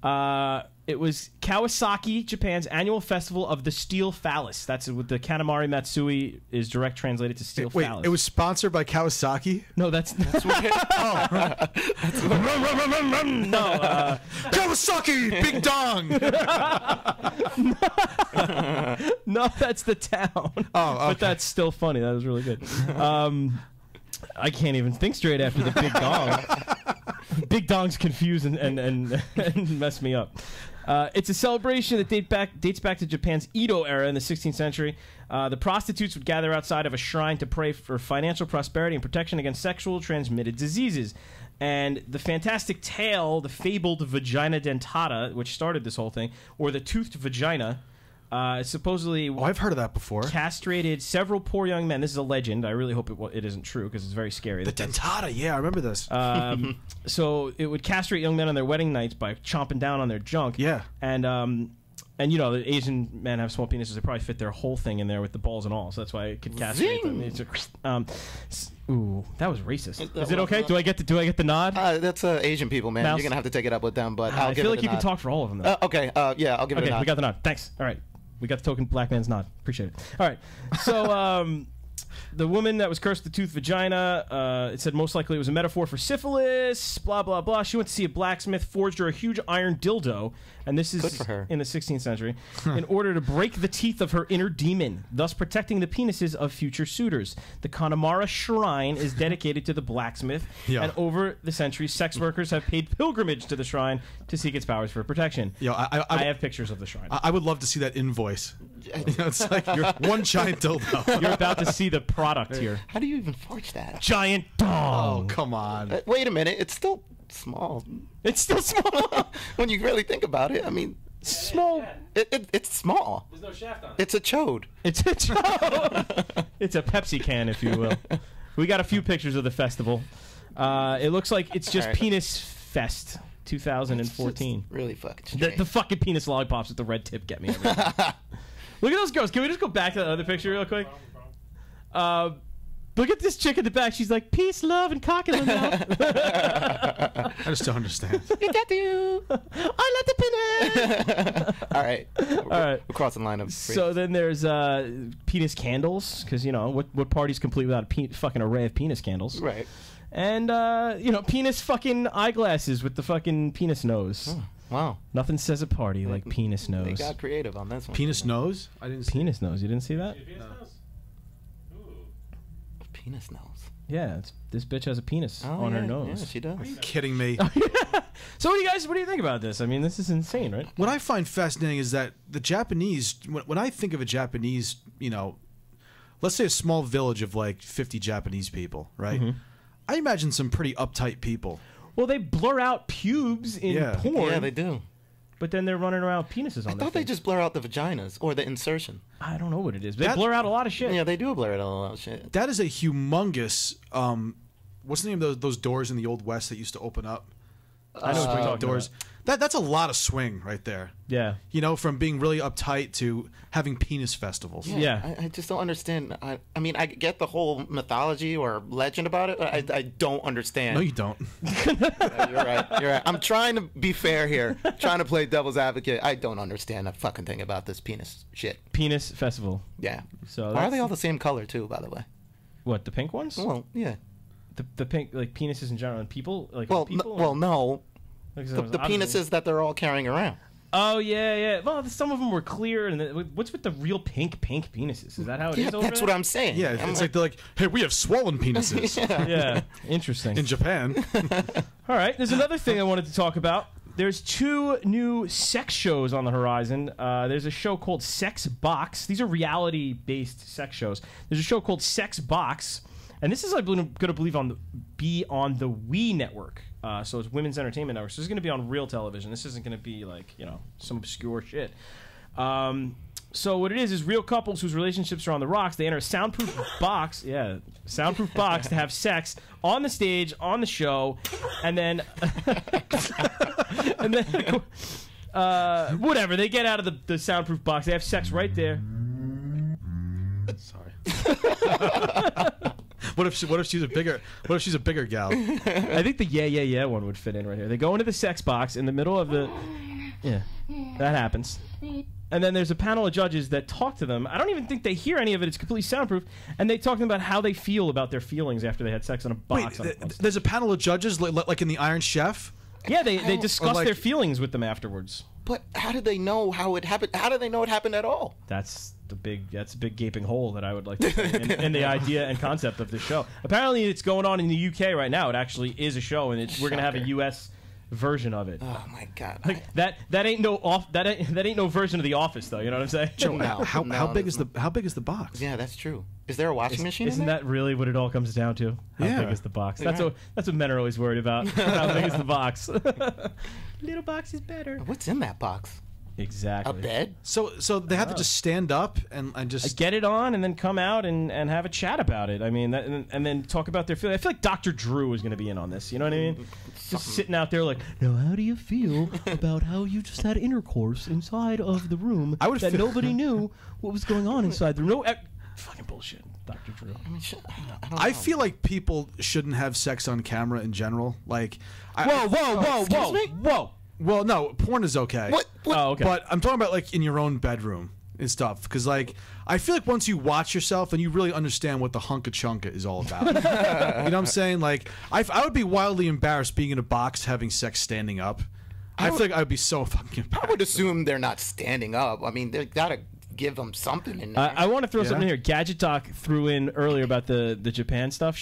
It was Kawasaki, Japan's annual festival of the steel phallus. That's what the Kanamari Matsui is direct translated to steel phallus. It was sponsored by Kawasaki? No, that's what no, Kawasaki, big dong. No, that's the town. Oh, okay. But that's still funny. That was really good. I can't even think straight after the big dong. Big dongs confuse and mess me up. It's a celebration that dates back to Japan's Edo era in the 16th century. The prostitutes would gather outside of a shrine to pray for financial prosperity and protection against sexual transmitted diseases. And the fantastic tale, the fabled vagina dentata, which started this whole thing, or the toothed vagina, supposedly I've heard of that before. Castrated several poor young men. This is a legend. I really hope it isn't true because it's very scary. The dentata, yeah, I remember this. So it would castrate young men on their wedding nights by chomping down on their junk. Yeah. And the Asian men have small penises. They probably fit their whole thing in there with the balls and all. So that's why it could castrate them. Ooh, that was racist. Is it okay? Do I get the nod? That's Asian people, man. Mouse? You're gonna have to take it up with them. But I feel like you can talk for all of them. Though. Okay. Yeah, I'll give it a nod. Okay, we got the nod. Thanks. All right. We got the token black man's nod. Appreciate it. All right. So the woman that was cursed with the toothed vagina, it said most likely it was a metaphor for syphilis, blah, blah, blah. She went to see a blacksmith, forged her a huge iron dildo, and this is Good for her. in the 16th century, in order to break the teeth of her inner demon, thus protecting the penises of future suitors. The Kanamara Shrine is dedicated to the blacksmith, and over the centuries, sex workers have paid pilgrimage to the shrine to seek its powers for protection. I have pictures of the shrine. I would love to see that invoice. It's like you're one giant dildo. You're about to see the product here. How do you even forge that? Giant dong. Oh, come on. Wait a minute. It's still small. It's still small. When you really think about it, I mean, small. It's small. There's no shaft on it. It's a chode. It's a chode. It's a Pepsi can, if you will. We got a few pictures of the festival. It looks like it's just Penis Fest 2014. Really fucking strange. The fucking penis lollipops with the red tip get me. Look at those girls. Can we just go back to that other picture real quick? Look at this chick in the back. She's like, peace, love, and cock in the mouth. I just don't understand. I love the penis. All right. We're crossing line of. So then there's penis candles, because, what party's complete without a fucking array of penis candles? Right. And, penis fucking eyeglasses with the fucking penis nose. Oh, wow. Nothing says a party like penis nose. They got creative on this one. Penis nose? I didn't see Penis nose. You didn't see that? Penis nose. Yeah, this bitch has a penis on her nose. Yeah, she does. Are you kidding me? So what do you think about this? I mean, this is insane, right? What I find fascinating is that the Japanese, when I think of a Japanese, let's say a small village of like 50 Japanese people, right? Mm-hmm. I imagine some pretty uptight people. Well, they blur out pubes in porn. Yeah, they do. But then they're running around with penises on I their thought they face. just blur out the vaginas or the insertion. I don't know what it is. They blur out a lot of shit. Yeah, they do blur out a lot of shit. That is a humongous. What's the name of those doors in the Old West that used to open up? I know what you're talking doors. That's a lot of swing right there. Yeah. From being really uptight to having penis festivals. Yeah. I just don't understand. I mean, I get the whole mythology or legend about it, but I don't understand. No, you don't. You're right. I'm trying to be fair here. Trying to play devil's advocate. I don't understand a fucking thing about this penis shit. Penis festival. Yeah. So why are they all the same color too, by the way? What, the pink ones? Well, yeah. The pink, like penises in general, and people? Like well, people? no. Like, The penises that they're all carrying around. Oh yeah. Well, some of them were clear, and what's with the real pink penises? Is that how it is? Over that's there? what I'm saying. Yeah, it's like they're like, hey, we have swollen penises. Yeah, interesting. In Japan. All right, there's another thing I wanted to talk about. There's 2 new sex shows on the horizon. There's a show called Sex Box. These are reality-based sex shows. There's a show called Sex Box, and this is, I'm going to believe, be on the We Network. So it's Women's Entertainment Network. So it's going to be on real television. This isn't going to be like, some obscure shit. So what it is real couples whose relationships are on the rocks, they enter a soundproof box. Yeah, soundproof box to have sex on the stage, on the show, and then whatever. They get out of the soundproof box. They have sex right there. Sorry. What if she's a bigger gal? I think the yeah one would fit in right here. They go into the sex box in the middle of the that happens. And then there's a panel of judges that talk to them. I don't even think they hear any of it. It's completely soundproof. And they talk to them about how they feel about their feelings after they had sex on a box. Wait, there's a panel of judges like in the Iron Chef? Yeah, they discuss their feelings with them afterwards. But how did they know how it happened? How do they know it happened at all? That's a big gaping hole that I would like to say in the idea and concept of the show. Apparently, it's going on in the UK right now. It actually is a show, and we're going to have a US version of it. Oh my god! Like that ain't no version of The Office, though. You know what I'm saying? Joe, how big is the box? Yeah, that's true. Is there a washing machine? Isn't that really what it all comes down to? How big is the box? That's what men are always worried about. How big is the box? Little box is better. What's in that box? Exactly. A bed? So they have to just stand up and just get it on and then come out and have a chat about it. I mean, and then talk about their feelings. I feel like Dr. Drew is going to be in on this. You know what I mean? Just sitting out there like, now how do you feel about how you just had intercourse inside of the room that nobody knew what was going on inside the room? No, fucking bullshit, Dr. Drew. I feel like people shouldn't have sex on camera in general. Like, whoa. Well, no, porn is okay. What? Oh, okay. But I'm talking about like in your own bedroom and stuff. Because like, I feel like once you watch yourself and you really understand what the hunka chunka is all about. You know what I'm saying? Like, I would be wildly embarrassed being in a box having sex standing up. I feel like I would be so fucking embarrassed. I would assume they're not standing up. I mean, they gotta give them something in there. I want to throw something in here. Gadget Talk threw in earlier about the Japan stuff.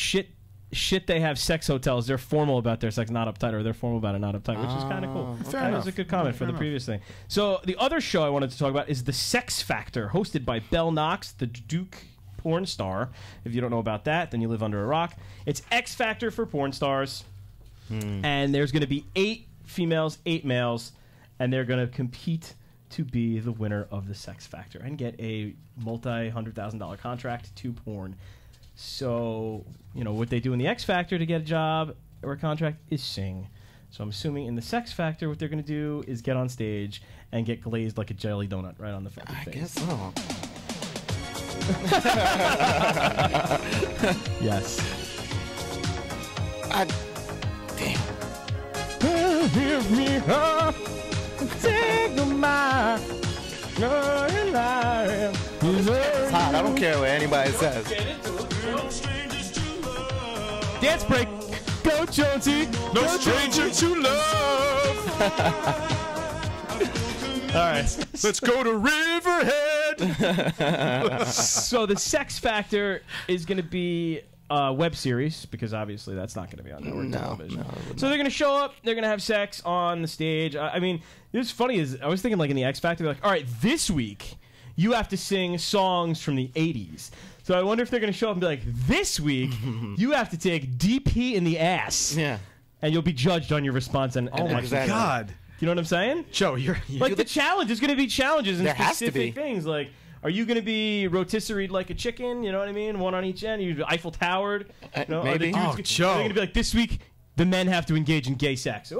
Shit, they have sex hotels. They're formal about their sex, not uptight, or they're formal about it, not uptight, which is kind of cool. That was a good comment for the previous thing. So the other show I wanted to talk about is The Sex Factor, hosted by Belle Knox, the Duke porn star. If you don't know about that, then you live under a rock. It's X Factor for porn stars, and there's going to be 8 females, 8 males, and they're going to compete to be the winner of The Sex Factor and get a multi-$100,000 contract to porn. So, what they do in the X Factor to get a job or a contract is sing. So I'm assuming in the Sex Factor, what they're going to do is get on stage and get glazed like a jelly donut right on the fucking face. I guess so. Yes. Damn. Give me up, say goodbye. It's hot. I don't care what anybody says. Dance break. Go, Jonesy. No stranger to love. All right. Let's go to Riverhead. So the Sex Factor is going to be a web series because obviously that's not going to be on network television. So they're going to show up. They're going to have sex on the stage. I mean, what's funny is I was thinking like in the X Factor, they're like, all right, this week you have to sing songs from the 80s. So I wonder if they're going to show up and be like, this week you have to take DP in the ass. Yeah. And you'll be judged on your response. And oh my God. You know what I'm saying? Joe, you're like the challenge. There's going to be challenges and there specific things. Like, are you going to be rotisseried like a chicken? You know what I mean? One on each end. You Eiffel Towered. Maybe. Joe. They're going to be like, this week the men have to engage in gay sex. Whoa!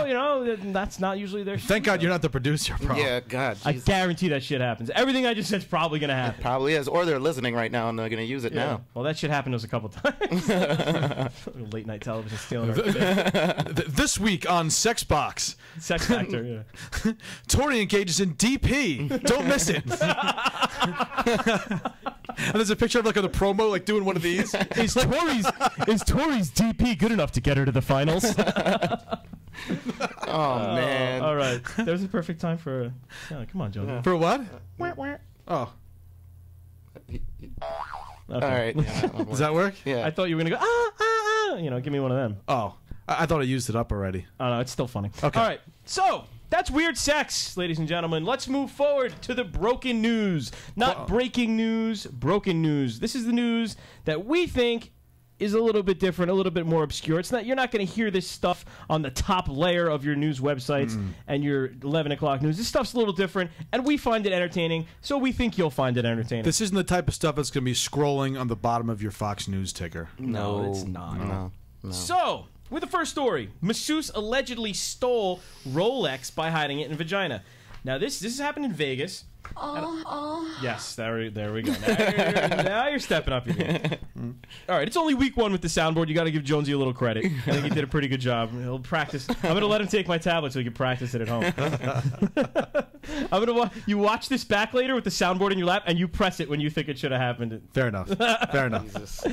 Whoa! That's not usually their shit. Thank God you're not the producer, bro. Yeah, God. I guarantee that shit happens. Everything I just said is probably going to happen. It probably is. Or they're listening right now and they're going to use it now. Well, that shit happened to us a couple times. Late night television stealing our This week on Sex Box. Sex Factor, yeah. Tori engages in DP. Don't miss it. And there's a picture of like on the promo, like doing one of these. Is Tori's DP good enough to get her to the finals? Oh, man. All right. There's a perfect time for come on, Jonesy. For what? Oh. Okay. All right. Yeah, Does that work? Yeah. I thought you were going to go, give me one of them. Oh. I thought I used it up already. Oh, no, it's still funny. Okay. All right. So, that's weird sex, ladies and gentlemen. Let's move forward to the broken news. Not breaking news, broken news. This is the news that we think is a little bit different, a little bit more obscure. It's not. You're not going to hear this stuff on the top layer of your news websites and your 11 o'clock news. This stuff's a little different, and we find it entertaining, so we think you'll find it entertaining. This isn't the type of stuff that's going to be scrolling on the bottom of your Fox News ticker. No, it's not. No. So, with the first story, masseuse allegedly stole Rolex by hiding it in vagina. Now, this has happened in Vegas. Yes, there we go. Now you're stepping up your game. All right, it's only week one with the soundboard. You got to give Jonesy a little credit. I think he did a pretty good job. He'll practice. I'm going to let him take my tablet so he can practice it at home. You watch this back later with the soundboard in your lap, and you press it when you think it should have happened. Fair enough. Fair enough.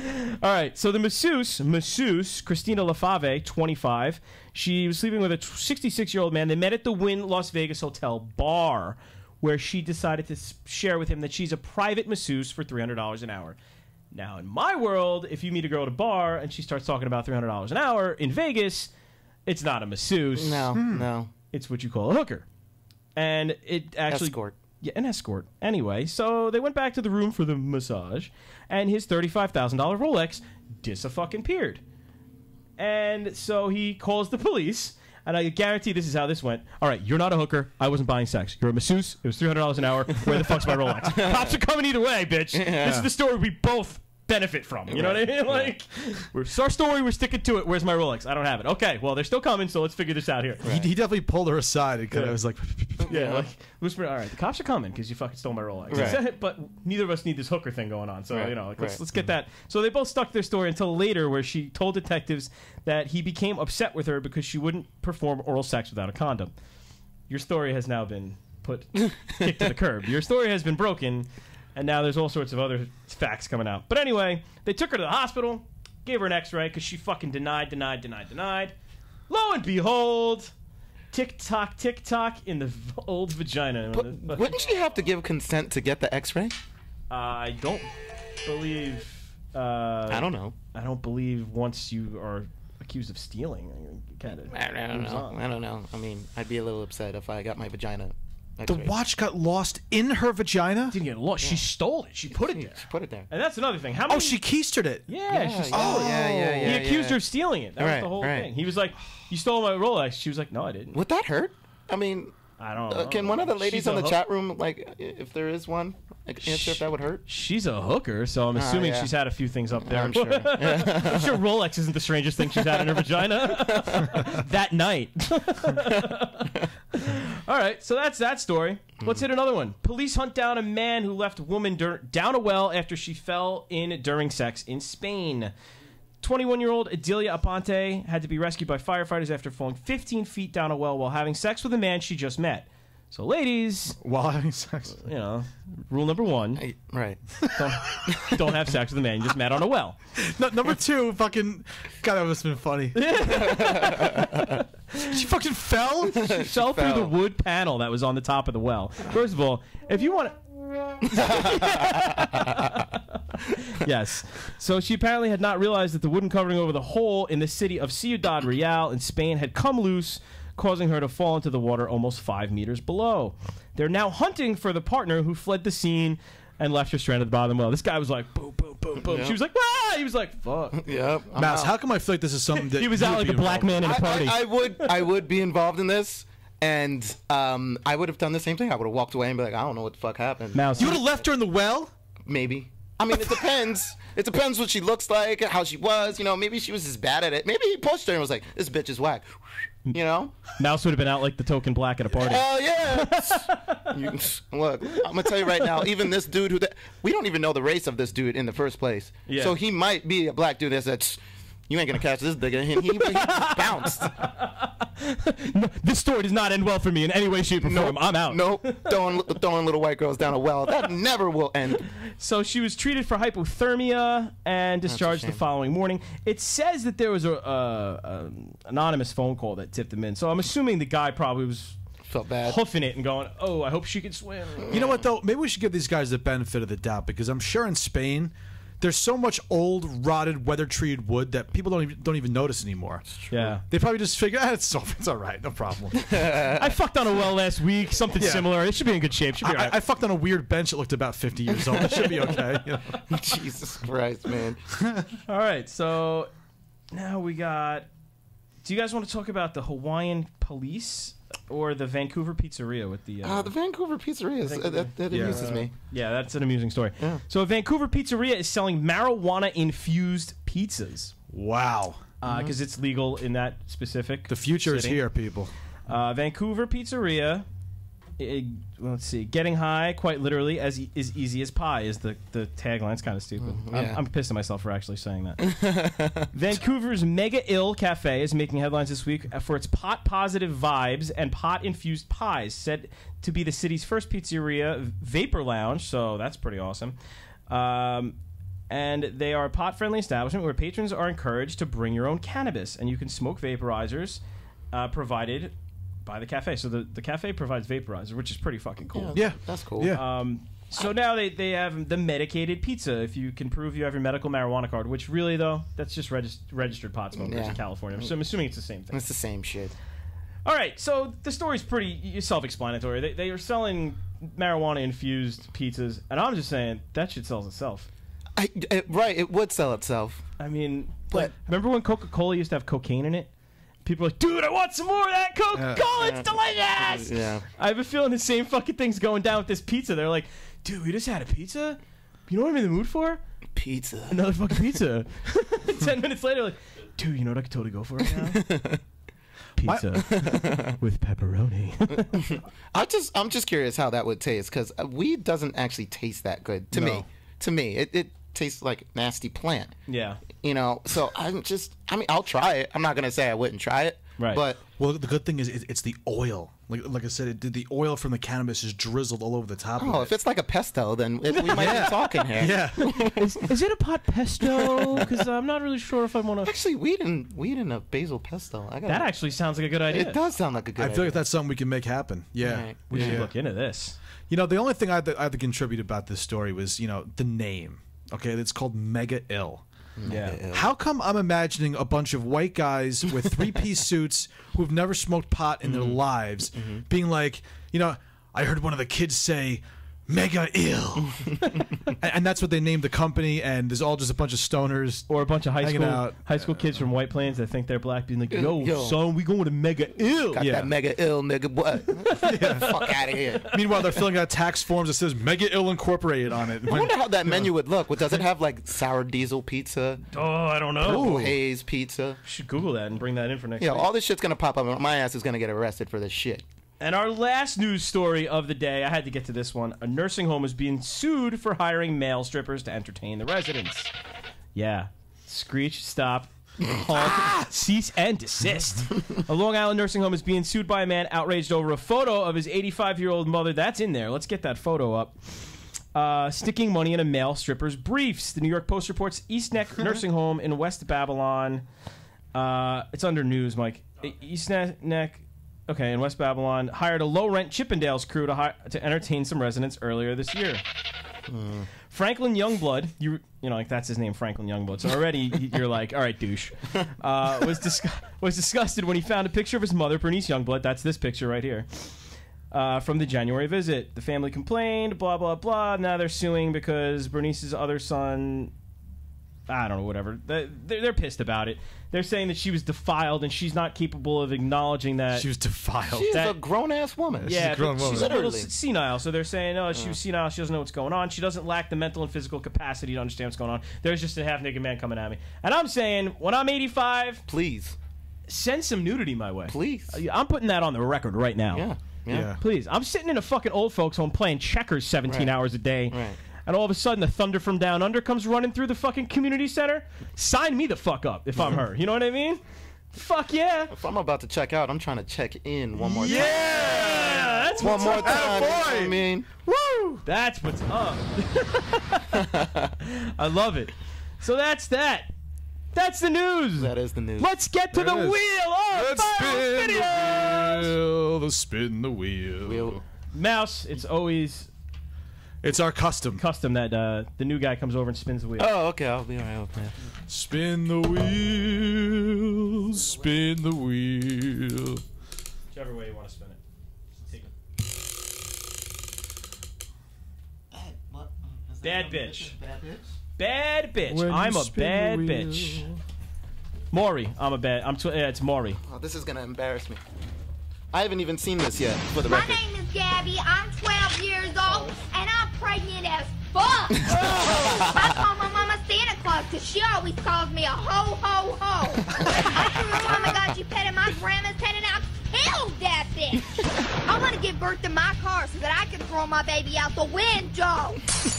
All right, so the masseuse, Christina LaFave, 25, she was sleeping with a 66-year-old man. They met at the Wynn Las Vegas Hotel bar, where she decided to share with him that she's a private masseuse for $300 an hour. Now, in my world, if you meet a girl at a bar and she starts talking about $300 an hour in Vegas, it's not a masseuse. No. It's what you call a hooker. And it actually... Escort. Yeah, an escort. Anyway, so they went back to the room for the massage, and his $35,000 Rolex dis-a-fucking-peared. And so he calls the police... And I guarantee this is how this went. All right, you're not a hooker. I wasn't buying sex. You're a masseuse. It was $300 an hour. Where the fuck's my Rolex? Cops are coming either way, bitch. Yeah. This is the story we both benefit from. You know what I mean? Like, it's our story. We're sticking to it. Where's my Rolex? I don't have it. Okay, well, they're still coming, so let's figure this out here. He definitely pulled her aside and kind of was like... like, whisper, all right, the cops are coming because you fucking stole my Rolex. Right. But neither of us need this hooker thing going on. So, Right. you know, like, let's get that. So they both stuck their story until later, where she told detectives that he became upset with her because she wouldn't perform oral sex without a condom. Your story has now been kicked to the curb. Your story has been broken, and now there's all sorts of other facts coming out. But anyway, they took her to the hospital, gave her an x-ray because she fucking denied. Lo and behold... Tick-tock, tick-tock in the old vagina. But wouldn't she have to give consent to get the x-ray? I don't believe... I don't know. I don't believe once you are accused of stealing, kind of... I don't know. I mean, I'd be a little upset if I got my vagina The watch got lost in her vagina? Didn't get lost. She stole it. She put it there. She put it there. And that's another thing. How many... Oh, she keistered it. Yeah, she stole it. Yeah. He accused her of stealing it. That was Right, the whole right. thing. He was like, "You stole my Rolex." She was like, "No, I didn't." Would that hurt? I mean, I don't know. can one of the ladies She's on a the chat room, like, if there is one, answer if that would hurt? She's a hooker, so I'm assuming yeah. she's had a few things up there. I'm sure. I'm sure Rolex isn't the strangest thing she's had in her vagina that night. All right, so that's that story. Let's hit another one. Police hunt down a man who left a woman down a well after she fell in during sex in Spain. 21-year-old Adelia Aponte had to be rescued by firefighters after falling 15 feet down a well while having sex with a man she just met. So, ladies, while having sex, you know, rule number one: right? Don't have sex with a man you just met on a well. No, number two, fucking God, that must have been funny. She fucking fell. She fell through the wood panel that was on the top of the well. First of all, if you want yes. So she apparently had not realized that the wooden covering over the hole in the city of Ciudad Real in Spain had come loose, causing her to fall into the water almost 5 meters below. They're now hunting for the partner who fled the scene and left her stranded at the bottom of the well. This guy was like, boom, boom, boom, boom. Yep. She was like, ah! He was like, fuck. Yep. Mouse, how come I feel like this is something that he was out like a black man in a party? I would be involved in this. And I would have done the same thing. I would have walked away and be like, I don't know what the fuck happened. Mouse, you would have left her in the well? Maybe. I mean, it depends. It depends what she looks like, how she was. You know, maybe she was just bad at it. Maybe he pushed her and was like, this bitch is whack. You know? Mouse would have been out like the token black at a party. Hell yeah. Look, I'm going to tell you right now, even this dude we don't even know the race of this dude in the first place. Yeah. So he might be a black dude that said, you ain't going to catch this nigga. He bounced. No, this story does not end well for me in any way, shape, or form. I'm out. Nope. Throwing little white girls down a well. That never will end. So she was treated for hypothermia and discharged the following morning. It says that there was a anonymous phone call that tipped them in. So I'm assuming the guy probably was felt bad, hoofing it and going, "Oh, I hope she can swim." You know what though? Maybe we should give these guys the benefit of the doubt, because I'm sure in Spain there's so much old, rotted, weather-treated wood that people don't even notice anymore. Yeah, they probably just figure, it's all right, no problem. I fucked on a well last week, something similar. It should be in good shape. Should be all right. I fucked on a weird bench that looked about 50 years old. It should be okay. You know? Jesus Christ, man. All right, so now we got. Do you guys want to talk about the Hawaiian police or the Vancouver pizzeria with the? The Vancouver pizzeria that amuses me. Yeah, that's an amusing story. Yeah. So a Vancouver pizzeria is selling marijuana-infused pizzas. Wow. Because it's legal in that specific. The future city. is here, people. Vancouver pizzeria. Let's see. Getting high, quite literally, as easy as pie is the tagline. It's kind of stupid. Yeah. I'm pissed at myself for actually saying that. Vancouver's Mega Ill Cafe is making headlines this week for its pot-positive vibes and pot-infused pies, said to be the city's first pizzeria vapor lounge, so that's pretty awesome. And they are a pot-friendly establishment where patrons are encouraged to bring your own cannabis, and you can smoke vaporizers provided by the cafe. So the cafe provides vaporizer, which is pretty fucking cool. Yeah, that's cool. Yeah. So now they have the medicated pizza if you can prove you have your medical marijuana card, which really, though, that's just registered pot smokers in California. So I'm assuming it's the same thing. It's the same shit. All right, so the story's pretty self-explanatory. They are selling marijuana-infused pizzas, and I'm just saying, that shit sells itself. Right, it would sell itself. I mean, remember when Coca-Cola used to have cocaine in it? People are like, dude, I want some more of that Coca-Cola. It's delicious. Yeah. I have a feeling the same fucking thing's going down with this pizza. They're like, dude, we just had a pizza. You know what I'm in the mood for? Pizza. Another fucking pizza. 10 minutes later, like, dude, you know what I could totally go for right now? Pizza with pepperoni. I'm just curious how that would taste, because weed doesn't actually taste that good to me. To me, it tastes like nasty plant. Yeah. You know, so I'll try it. I'm not going to say I wouldn't try it. Right. But well, the good thing is it's the oil. Like I said, the oil from the cannabis is drizzled all over the top. Oh, if it's like a pesto, then we might be talking here. Yeah. Is it a pot pesto? Because I'm not really sure if I want to. Actually, weed and a basil pesto. That actually sounds like a good idea. It does sound like a good idea. I feel like that's something we can make happen. Yeah. Right. We should look into this. You know, the only thing I had to contribute about this story was, the name. Okay, it's called Mega Ill. Yeah. How come I'm imagining a bunch of white guys with three-piece suits who've never smoked pot in their lives being like, I heard one of the kids say, Mega Ill. and that's what they named the company, and there's all just a bunch of stoners. Or a bunch of high school kids from White Plains that think they're black being like, yo, son, we going to Mega Ill. Got that Mega Ill, nigga, what? Fuck out of here. Meanwhile, they're filling out tax forms that says Mega Ill Incorporated on it. I wonder how that menu would look. Does it have like sour diesel pizza? Oh, I don't know. Purple haze pizza. You should Google that and bring that in for next week. All this shit's going to pop up. My ass is going to get arrested for this shit. And our last news story of the day, I had to get to this one. A nursing home is being sued for hiring male strippers to entertain the residents. Yeah. Screech, stop, honk, cease and desist. A Long Island nursing home is being sued by a man outraged over a photo of his 85-year-old mother. That's in there. Let's get that photo up. Sticking money in a male stripper's briefs. The New York Post reports East Neck Nursing Home in West Babylon. It's under news, Mike. East Neck... Okay, in West Babylon, hired a low-rent Chippendales crew to entertain some residents earlier this year. Franklin Youngblood, you know, like that's his name, Franklin Youngblood. So already you're like, all right, douche. Was disgusted when he found a picture of his mother, Bernice Youngblood. That's this picture right here. From the January visit. The family complained, blah, blah, blah. Now they're suing because Bernice's other son... I don't know, whatever. They're pissed about it. They're saying that she was defiled and she's not capable of acknowledging that. She was defiled. She's a grown-ass woman. Yeah, she's a grown woman. She's a little senile. So they're saying, oh, she was senile. She doesn't know what's going on. She doesn't lack the mental and physical capacity to understand what's going on. There's just a half-naked man coming at me. And I'm saying, when I'm 85... Please. Send some nudity my way. Please. I'm putting that on the record right now. Yeah. Please. I'm sitting in a fucking old folks home playing checkers 17 hours a day. Right. And all of a sudden, the thunder from down under comes running through the fucking community center. Sign me the fuck up if I'm her. You know what I mean? Fuck yeah. If I'm about to check out, I'm trying to check in one more time. Yeah, that's One more time. You know what I boy. mean, Woo! That's what's up. I love it. So that's that. That's the news. that is the news. Let's get to the There it is. wheel of Let's viral spin videos. the wheel. Let's spin the wheel. Mouse, it's always It's our custom. that the new guy comes over and spins the wheel. Oh, okay. I'll be alright with that. Spin the wheel. Spin the wheel. Whichever way you want to spin it. Take it. Bad bitch. Bad bitch. When I'm you a spin bad the wheel. bitch. Maury, I'm a bad. Yeah, it's Maury. Oh, this is gonna embarrass me. I haven't even seen this yet, for the My record. name is Gabby. I'm 12 years old, and I'm pregnant as fuck. I call my mama Santa Claus because she always calls me a ho-ho-ho. After my mama got you petting my grandma's head and I killed that bitch. I want to give birth to my car so that I can throw my baby out the window.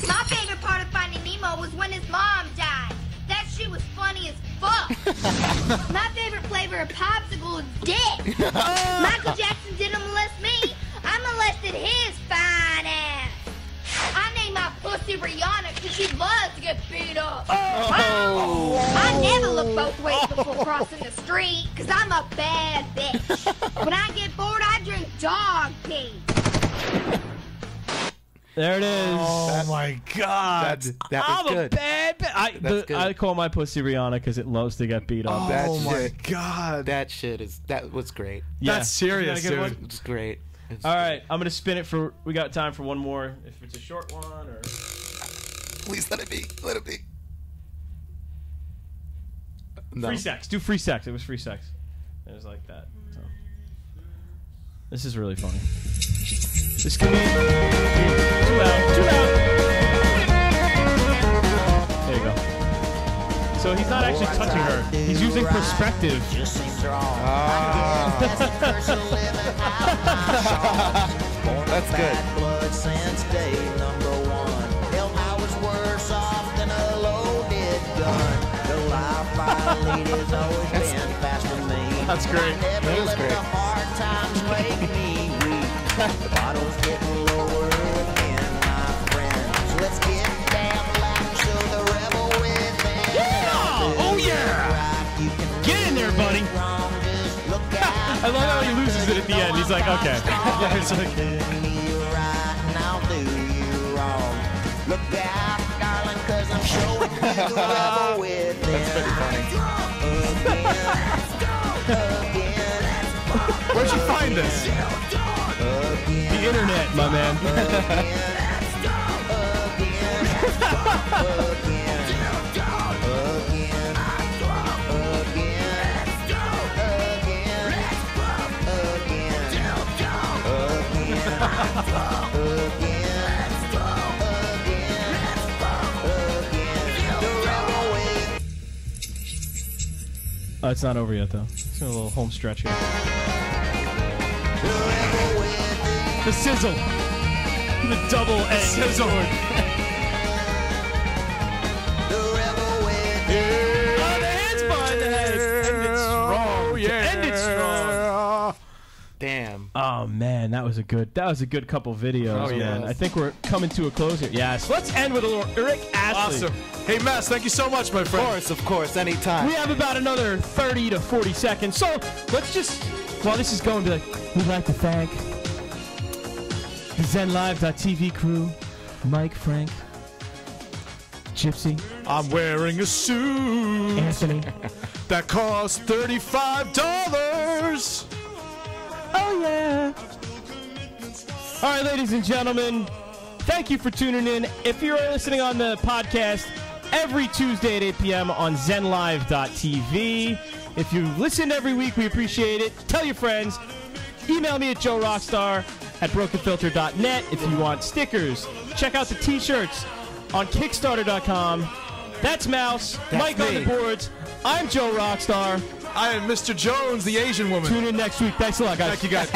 My favorite part of Finding Nemo was when his mom died. That shit was funny as fuck. My favorite flavor of popsicle is dick. Michael Jackson didn't molest me. I molested his fine ass. I named my pussy Rihanna because she loves to get beat up. I never look both ways before crossing the street because I'm a bad bitch. When I get bored, I drink dog pee. There it is. Oh my God. That I'm was a good. bad bitch. That's good. I call my pussy Rihanna because it loves to get beat up. That Oh my shit. God. That was great. Yeah. That's serious, Isn't that a good dude. one? It's great. It's All right, I'm gonna spin it for. We got time for one more. If it's a short one or. Please let it be. Let it be. No. Free sex. Do free sex. It was free sex. It was like that. So. This is really funny. This can be too loud. Too loud. There you go. So he's not actually touching her. He's using perspective. That's good. That's great. That was great. Oh yeah! Get in there, buddy. I love how he loses it at the end. He's like, okay. It's like, Where'd you find this? the internet, my man. Oh, it's not over yet, though. It's got a little home stretch here. The sizzle. The double-edged Sizzle. sword. Oh, the hands behind the head. End it strong. End it strong. Damn. Oh man, that was a good couple videos, Oh, man. yes. I think we're coming to a close here. Yes. Let's end with a little Rick Astley. Awesome. Hey, Mass, thank you so much, my friend. Of course, anytime. We have about another 30 to 40 seconds. So let's just, while this is going, be like, we'd like to thank the ZenLive.tv crew, Mike, Frank, Gypsy, I'm wearing a suit Anthony. that costs $35. Oh, yeah. All right, ladies and gentlemen, thank you for tuning in. If you're listening on the podcast, every Tuesday at 8 p.m. on ZenLive.tv. If you listen every week, we appreciate it. Tell your friends. Email me at joerockstar@brokenfilter.net if you want stickers. Check out the t-shirts on Kickstarter.com. That's Mouse. Mike on the boards. I'm Joe Rockstar. I am Mr. Jones, the Asian woman. Tune in next week. Thanks a lot, guys. Thank you, guys.